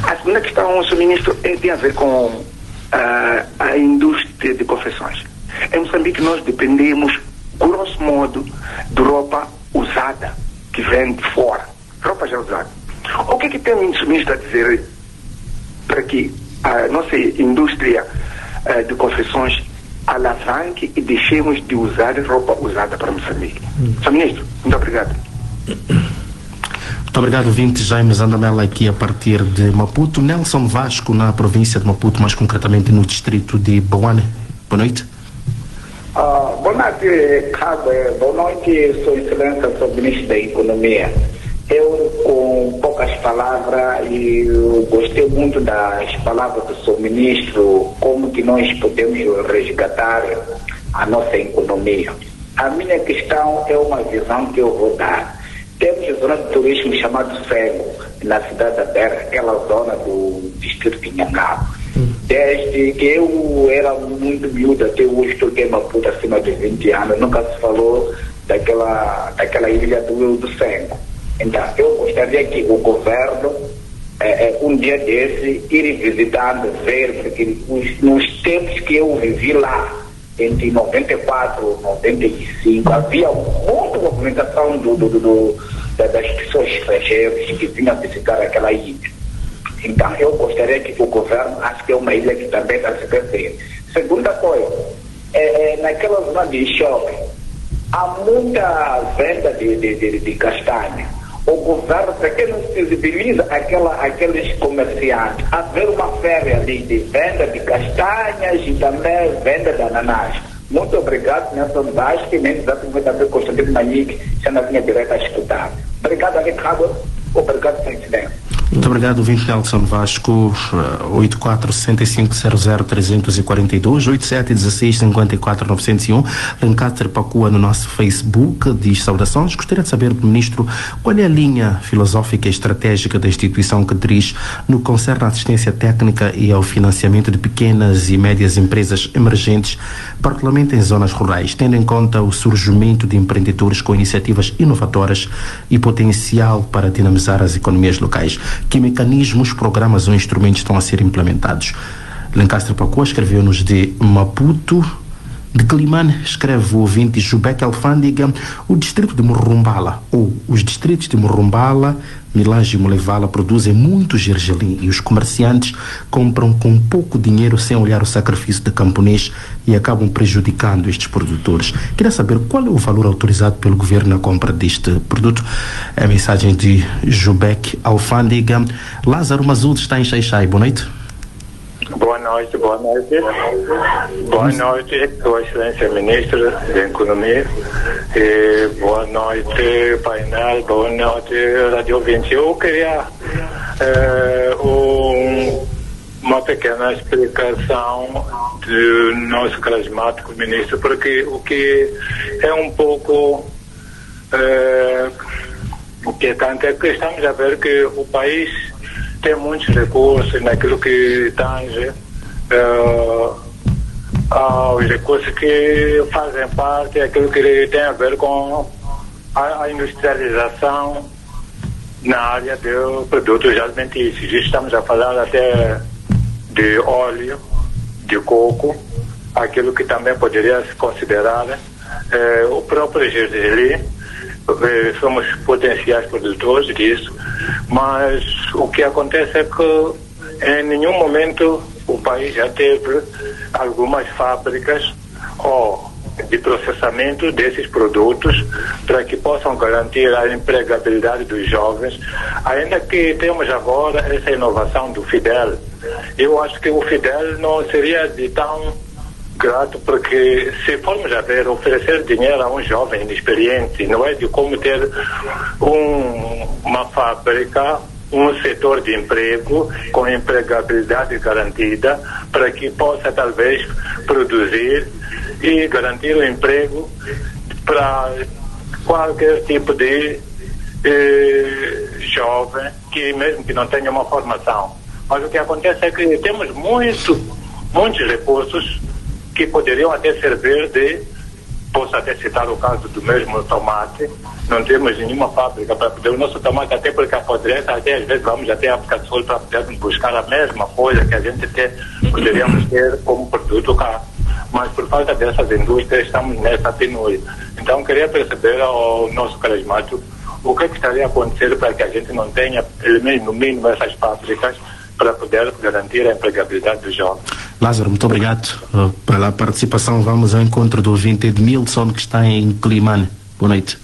A segunda questão, Sr. Ministro, tem a ver com a indústria de confecções. Em Moçambique nós dependemos, grosso modo, de roupa usada, que vem de fora. Roupa já usada. O que tem o ministro a dizer para que a nossa indústria de confecções alavanque e deixemos de usar roupa usada para Moçambique? Sr. Ministro, muito obrigado. Muito obrigado, Vinte. Jaime Zandamela aqui a partir de Maputo. Nelson Vasco, na província de Maputo, mais concretamente no distrito de Boane. Boa noite. Boa noite, Cabo. Boa noite, Sua Excelência, Sr. Ministro da Economia. Eu, com poucas palavras, eu gostei muito das palavras do Sr. Ministro, como que nós podemos resgatar a nossa economia. A minha questão é uma visão que eu vou dar. Temos a zona de turismo chamada Sengo, na cidade da Terra, aquela zona do distrito de Nhangaba. Desde que eu era muito miúdo até hoje, estou em Maputo acima de 20 anos, nunca se falou daquela ilha do Sengo. Então, eu gostaria que o governo, um dia desse, ir visitando, ver, porque nos tempos que eu vivi lá, entre 94 e 95, havia muita movimentação das pessoas estrangeiras que vinham visitar aquela ilha. Então, eu gostaria que o governo, acho que é uma ilha que também está se perdendo. Segunda coisa, naquela zona de shopping, há muita venda de castanha. O governo, para que não sensibiliza aqueles comerciantes, haver uma feira ali de venda de castanhas e também venda de ananás. Muito obrigado, Nelson Vasco, e nem exatamente a ver Constantino Manique, já na linha direta a escutar. Obrigado, Ricardo. Obrigado, Sr. Presidente. Muito obrigado, Vinte Nelson Vasco, 84-6500-342, 87-16-54-901. Lancaster Pacua no nosso Facebook diz saudações. Gostaria de saber do Ministro qual é a linha filosófica e estratégica da instituição que dirige no que concerne à assistência técnica e ao financiamento de pequenas e médias empresas emergentes, particularmente em zonas rurais, tendo em conta o surgimento de empreendedores com iniciativas inovadoras e potencial para dinamizar as economias locais. Que mecanismos, programas ou instrumentos estão a ser implementados? Lancaster Pacua escreveu-nos de Maputo. De Climane, escreve o ouvinte Jubec Alfândega, o distrito de Murrumbala, ou os distritos de Murrumbala, Milange e Molevala produzem muito gergelim e os comerciantes compram com pouco dinheiro sem olhar o sacrifício de camponês e acabam prejudicando estes produtores. Queria saber qual é o valor autorizado pelo governo na compra deste produto. É a mensagem de Jubec Alfândega. Lázaro Mazul está em Xaixai. Boa noite. Boa noite. Boa noite, Sua Excelência Ministra da Economia. Boa noite, painel. Boa noite, Radio 20. Eu queria uma pequena explicação do nosso carismático ministro, porque o que é um pouco o que tanto é que estamos a ver que o país tem muitos recursos naquilo que tange aos recursos que fazem parte daquilo que tem a ver com a industrialização na área de produtos alimentícios. Estamos a falar até de óleo, de coco, aquilo que também poderia se considerar o próprio gergelim. Somos potenciais produtores disso, mas o que acontece é que em nenhum momento o país já teve algumas fábricas de processamento desses produtos para que possam garantir a empregabilidade dos jovens, ainda que temos agora essa inovação do Fidel. Eu acho que o Fidel não seria de tão grato, porque se formos a ver, oferecer dinheiro a um jovem inexperiente não é de como ter uma fábrica, um setor de emprego com empregabilidade garantida para que possa talvez produzir e garantir o emprego para qualquer tipo de jovem que mesmo que não tenha uma formação. Mas o que acontece é que temos muitos recursos que poderiam até servir posso até citar o caso do mesmo tomate. Não temos nenhuma fábrica para poder o nosso tomate, até porque apodrece, até às vezes vamos até a África do Sul para podermos buscar a mesma coisa que a gente poderíamos ter como produto cá. Mas mas por falta dessas indústrias estamos nessa penúria. Então queria perceber ao nosso carismático o que estaria a acontecer para que a gente não tenha, pelo menos no mínimo, essas fábricas para poder garantir a empregabilidade dos jovens. Lázaro, muito obrigado pela participação. Vamos ao encontro do ouvinte Edmilson, que está em Climane. Boa noite.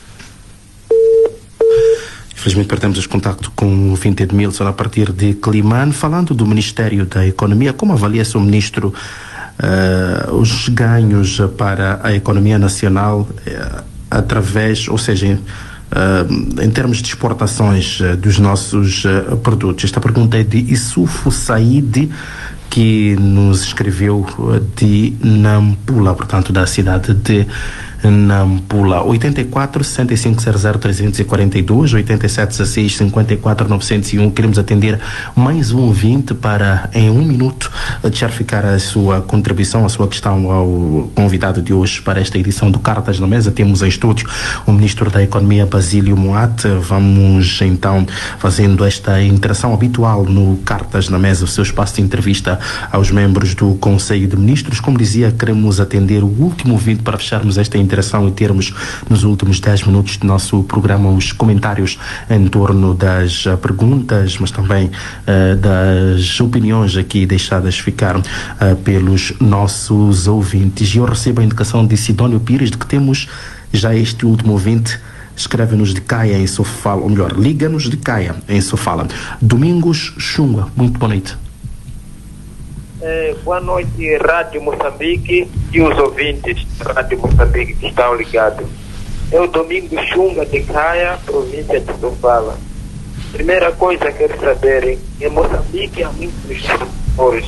Infelizmente perdemos os contactos com o ouvinte Edmilson a partir de Climane. Falando do Ministério da Economia, como avalia-se o Ministro os ganhos para a economia nacional através, ou seja, em termos de exportações dos nossos produtos? Esta pergunta é de Isufo Said, que nos escreveu de Nampula, portanto da cidade de Nampula. 84 65 00 342, 87 16 54 901. Queremos atender mais um ouvinte para, em um minuto, deixar ficar a sua contribuição, a sua questão ao convidado de hoje para esta edição do Cartas na Mesa. Temos em estúdio o Ministro da Economia, Basílio Moat. Vamos então fazendo esta interação habitual no Cartas na Mesa, o seu espaço de entrevista aos membros do Conselho de Ministros. Como dizia, queremos atender o último ouvinte para fecharmos esta interação e termos nos últimos 10 minutos do nosso programa os comentários em torno das perguntas, mas também das opiniões aqui deixadas ficar pelos nossos ouvintes. E eu recebo a indicação de Sidónio Pires de que temos já este último ouvinte. Escreve-nos de Caia, em Sofala, ou melhor, liga-nos de Caia, em Sofala. Domingos Xunga, muito boa noite. Boa noite, Rádio Moçambique e os ouvintes da Rádio Moçambique que estão ligados. É o Domingos Xunga de Caia, província de Sofala. Primeira coisa que quero saber, em Moçambique há muitos produtores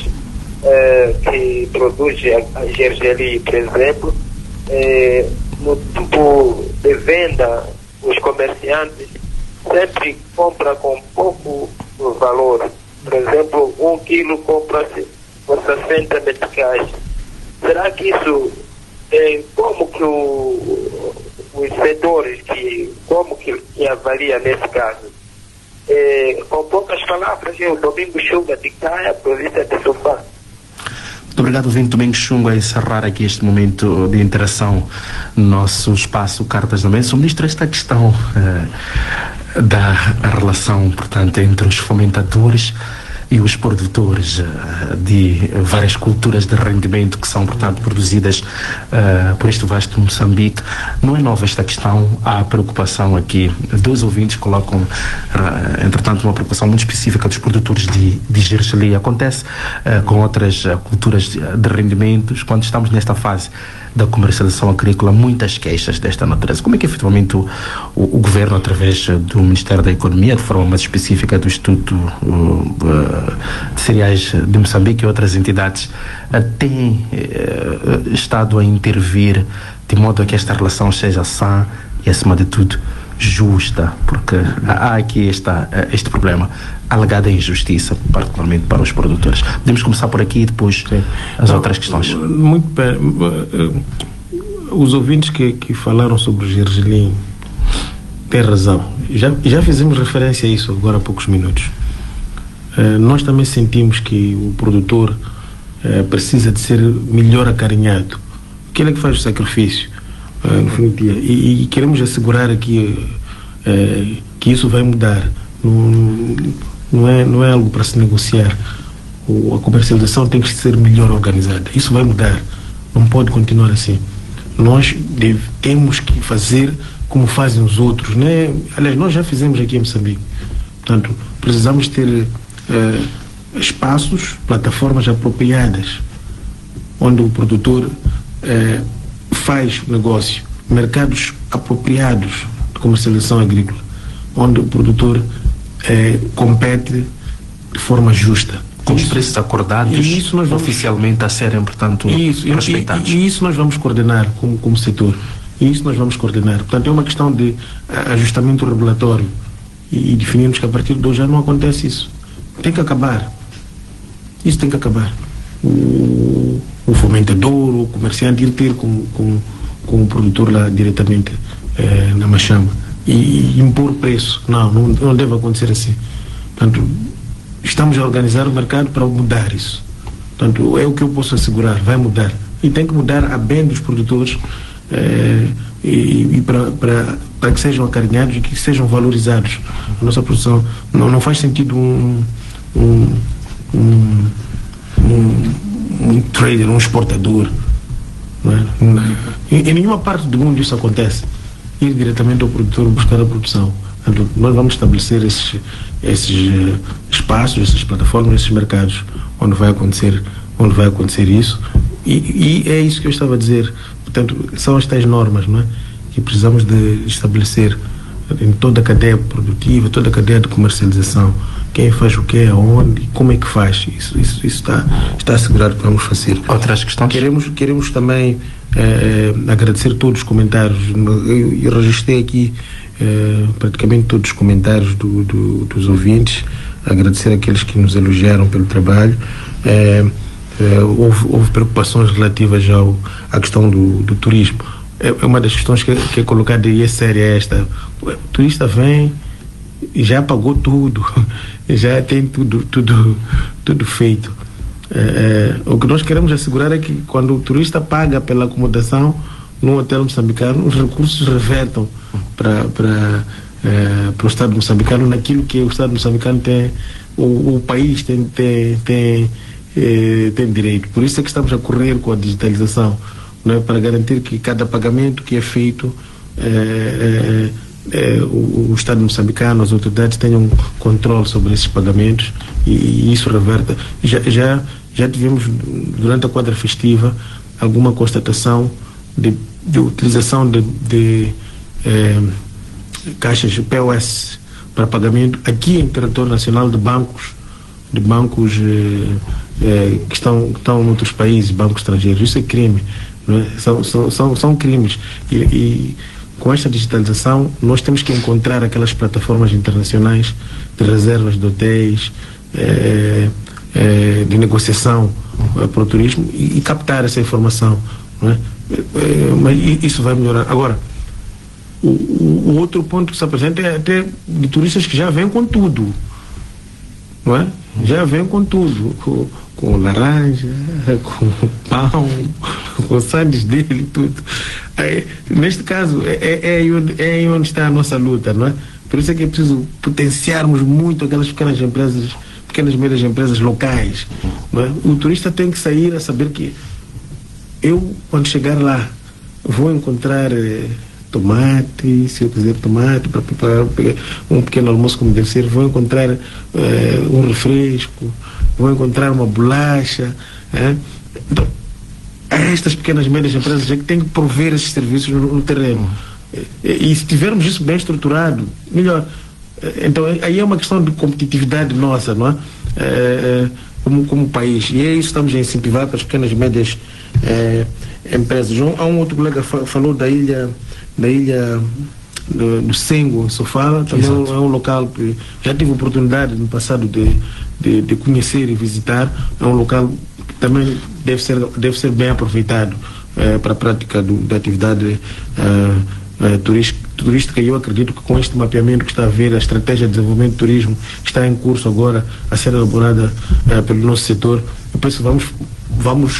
que produzem a gergelim, por exemplo. No tempo de venda, os comerciantes sempre compram com pouco valor. Por exemplo, 1 quilo compra-se por 60 meticais. Será que isso, como que os setores, como que avalia nesse caso? Com poucas palavras, o Domingos Xunga de Caia, província de Sofala. Muito obrigado, ouvinte Domingos Xunga, a encerrar aqui este momento de interação no nosso espaço Cartas na Mesa. O Ministro, esta questão da relação, portanto, entre os fomentadores e os produtores de várias culturas de rendimento que são, portanto, produzidas por este vasto Moçambique. Não é nova esta questão, há preocupação aqui. Dois ouvintes colocam, entretanto, uma preocupação muito específica dos produtores de gergelim. Acontece com outras culturas de rendimentos, quando estamos nesta fase da comercialização agrícola, muitas queixas desta natureza. Como é que efetivamente o Governo, através do Ministério da Economia, de forma mais específica do Instituto de Cereais de Moçambique e outras entidades, tem estado a intervir de modo a que esta relação seja sã e, acima de tudo, justa? Porque há aqui este problema, alegada injustiça, particularmente para os produtores. Podemos começar por aqui e depois as outras questões. Muito bem. Os ouvintes que falaram sobre o gergelim têm razão. Já fizemos referência a isso agora há poucos minutos. Nós também sentimos que o produtor precisa de ser melhor acarinhado. Aquele é que faz o sacrifício no fim do dia. E queremos assegurar aqui que isso vai mudar. Não é algo para se negociar. A comercialização tem que ser melhor organizada. Isso vai mudar. Não pode continuar assim. Nós temos que fazer como fazem os outros, né? Aliás, nós já fizemos aqui em Moçambique. Portanto, precisamos ter espaços, plataformas apropriadas, onde o produtor faz negócio, mercados apropriados de comercialização agrícola, onde o produtor compete de forma justa. Com os preços acordados oficialmente a serem, portanto, respeitados. E isso nós vamos coordenar como setor. E isso nós vamos coordenar. Portanto, é uma questão de ajustamento regulatório. E definimos que a partir de hoje já não acontece isso. Tem que acabar. Isso tem que acabar. O fomentador, o comerciante ir ter com o produtor lá diretamente na machamba e impor preço. Não deve acontecer assim. Portanto, estamos a organizar o mercado para mudar isso. Portanto, é o que eu posso assegurar, vai mudar. e tem que mudar a bem dos produtores e para que sejam acarinhados e que sejam valorizados. A nossa produção não faz sentido um trader, um exportador. Não é? Em nenhuma parte do mundo isso acontece. Ir diretamente ao produtor buscar a produção. Então, nós vamos estabelecer esses espaços, essas plataformas, esses mercados onde vai acontecer isso. E é isso que eu estava a dizer. Portanto, são as tais normas, não é? Que precisamos de estabelecer em toda a cadeia produtiva, toda a cadeia de comercialização. Quem faz o que, aonde, como é que faz. Isso está assegurado que vamos fazer. Outras questões? Queremos também agradecer todos os comentários. Eu registrei aqui praticamente todos os comentários dos ouvintes, agradecer aqueles que nos elogiaram pelo trabalho. Houve preocupações relativas à questão do turismo. É uma das questões que é colocada e é séria esta. O turista vem e já pagou tudo, já tem tudo feito. O que nós queremos assegurar é que quando o turista paga pela acomodação num hotel moçambicano, os recursos revertam para o Estado moçambicano naquilo que o Estado moçambicano tem, o país tem direito. Por isso é que estamos a correr com a digitalização, não é? Para garantir que cada pagamento que é feito o Estado moçambicano, as autoridades tenham controle sobre esses pagamentos e isso reverta. Já tivemos durante a quadra festiva alguma constatação de utilização de caixas POS para pagamento aqui em território nacional de bancos que estão em outros países, bancos estrangeiros. Isso é crime, não é? São crimes e com esta digitalização nós temos que encontrar aquelas plataformas internacionais de reservas de hotéis, de negociação para o turismo e captar essa informação, não é? Mas isso vai melhorar. Agora, o outro ponto que se apresenta é até de turistas que já vêm com tudo, não é? Já vêm com tudo, com laranja, com pão, com sandes dele, tudo. Neste caso, é onde está a nossa luta, não é? Por isso é que é preciso potenciarmos muito aquelas pequenas e médias empresas locais, não é? O turista tem que sair a saber que eu, quando chegar lá, vou encontrar tomate, se eu quiser tomate para preparar um pequeno almoço como deve ser, vou encontrar um refresco, vou encontrar uma bolacha. Então, estas pequenas e médias empresas é que têm que prover esses serviços no terreno. E se tivermos isso bem estruturado, melhor. Então, aí é uma questão de competitividade nossa, não é? Como país. E é isso que estamos a incentivar para as pequenas e médias empresas. Há um outro colega falou da ilha do Sengo, em Sofala. Também é um local que já tive oportunidade no passado de conhecer e visitar. É um local que também deve ser bem aproveitado para a prática da atividade turística. E eu acredito que com este mapeamento que está a haver, a estratégia de desenvolvimento do turismo que está em curso agora a ser elaborada pelo nosso setor, eu penso que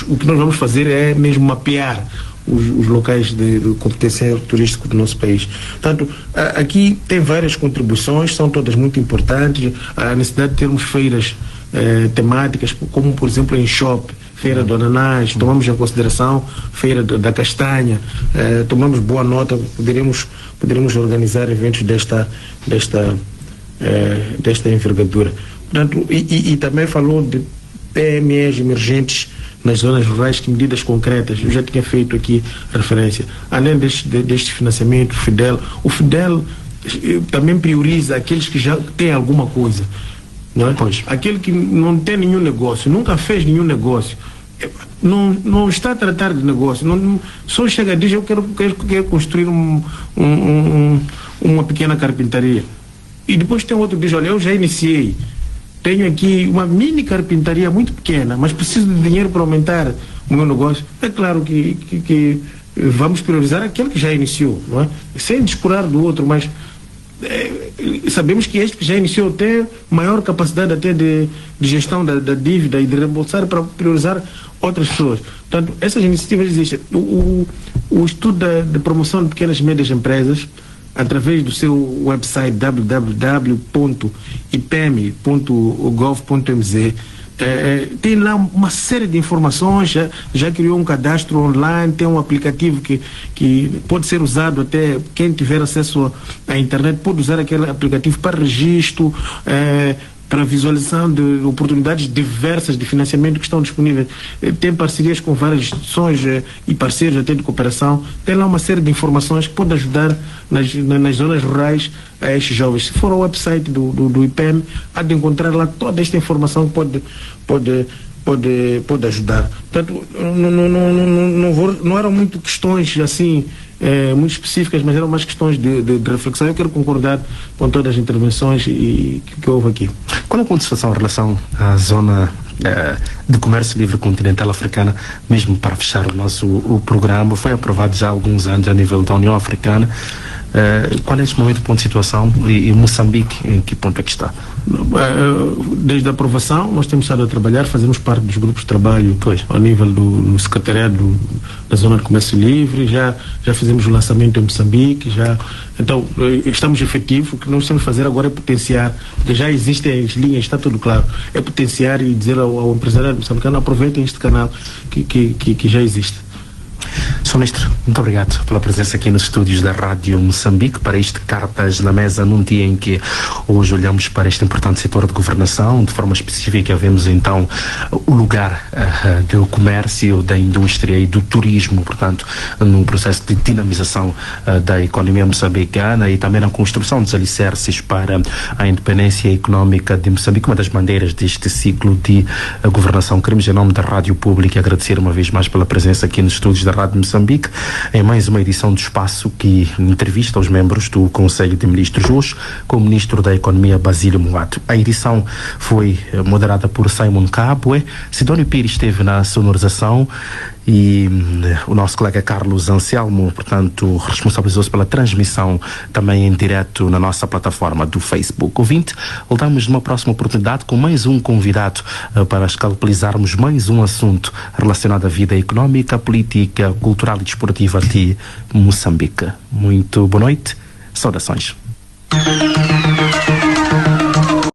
o que nós vamos fazer é mesmo mapear os locais de competência turística do nosso país. Portanto, aqui tem várias contribuições, são todas muito importantes. A necessidade de termos feiras temáticas, como por exemplo em Chope, Feira do Ananás, tomamos em consideração Feira da Castanha, tomamos boa nota, poderíamos organizar eventos desta envergadura. Portanto, e também falou de PMEs emergentes nas zonas rurais, que medidas concretas, eu já tinha feito aqui referência. Além deste financiamento, o FIDEL também prioriza aqueles que já têm alguma coisa, não é? Pois. Aquele que não tem nenhum negócio, nunca fez nenhum negócio, não está a tratar de negócio, só chega e diz: eu quero construir uma pequena carpintaria. E depois tem outro que diz: olha, eu já iniciei, tenho aqui uma mini carpintaria muito pequena, mas preciso de dinheiro para aumentar o meu negócio. É claro que vamos priorizar aquele que já iniciou, não é? Sem descurar do outro, mas sabemos que este já iniciou até maior capacidade até de gestão da dívida e de reembolsar para priorizar outras pessoas. Portanto, essas iniciativas existem. O estudo de promoção de pequenas e médias empresas, através do seu website www.ipem.gov.mz, tem lá uma série de informações, já criou um cadastro online, tem um aplicativo que pode ser usado, até quem tiver acesso à internet pode usar aquele aplicativo para registro, para visualização de oportunidades diversas de financiamento que estão disponíveis. Tem parcerias com várias instituições e parceiros até de cooperação. Tem lá uma série de informações que pode ajudar nas zonas rurais a estes jovens. Se for ao website do IPEM, há de encontrar lá toda esta informação que pode ajudar. Portanto, não eram muito questões assim muito específicas, mas eram mais questões de reflexão. Eu quero concordar com todas as intervenções que houve aqui. Qual é a contestação em relação à zona de comércio livre continental africana, mesmo para fechar o programa? Foi aprovado já há alguns anos a nível da União Africana. Qual é neste momento o ponto de situação e Moçambique, em que ponto é que está? Desde a aprovação nós temos estado a trabalhar, fazemos parte dos grupos de trabalho ao nível do secretariado da Zona de Comércio Livre, já fizemos o lançamento em Moçambique, então estamos efetivos. O que nós temos que fazer agora é potenciar, porque já existem as linhas, está tudo claro, é potenciar e dizer ao empresariado moçambicano: aproveitem este canal que já existe. Sr. Ministro, muito obrigado pela presença aqui nos estúdios da Rádio Moçambique para este Cartas na Mesa, num dia em que hoje olhamos para este importante setor de governação. De forma específica, vemos então o lugar do comércio, da indústria e do turismo, portanto, num processo de dinamização da economia moçambicana e também na construção dos alicerces para a independência económica de Moçambique, uma das bandeiras deste ciclo de governação. Queremos, em nome da Rádio Pública, agradecer uma vez mais pela presença aqui nos estúdios da Rádio Moçambique, em mais uma edição do Espaço que entrevista os membros do Conselho de Ministros, hoje com o Ministro da Economia, Basílio Moato. A edição foi moderada por Simon Kabwe, Sidónio Pires esteve na sonorização e o nosso colega Carlos Anselmo, portanto, responsabilizou-se pela transmissão também em direto na nossa plataforma do Facebook. Ouvinte, voltamos numa próxima oportunidade com mais um convidado para escalpelizarmos mais um assunto relacionado à vida económica, política, cultural e desportiva de Moçambique. Muito boa noite, saudações.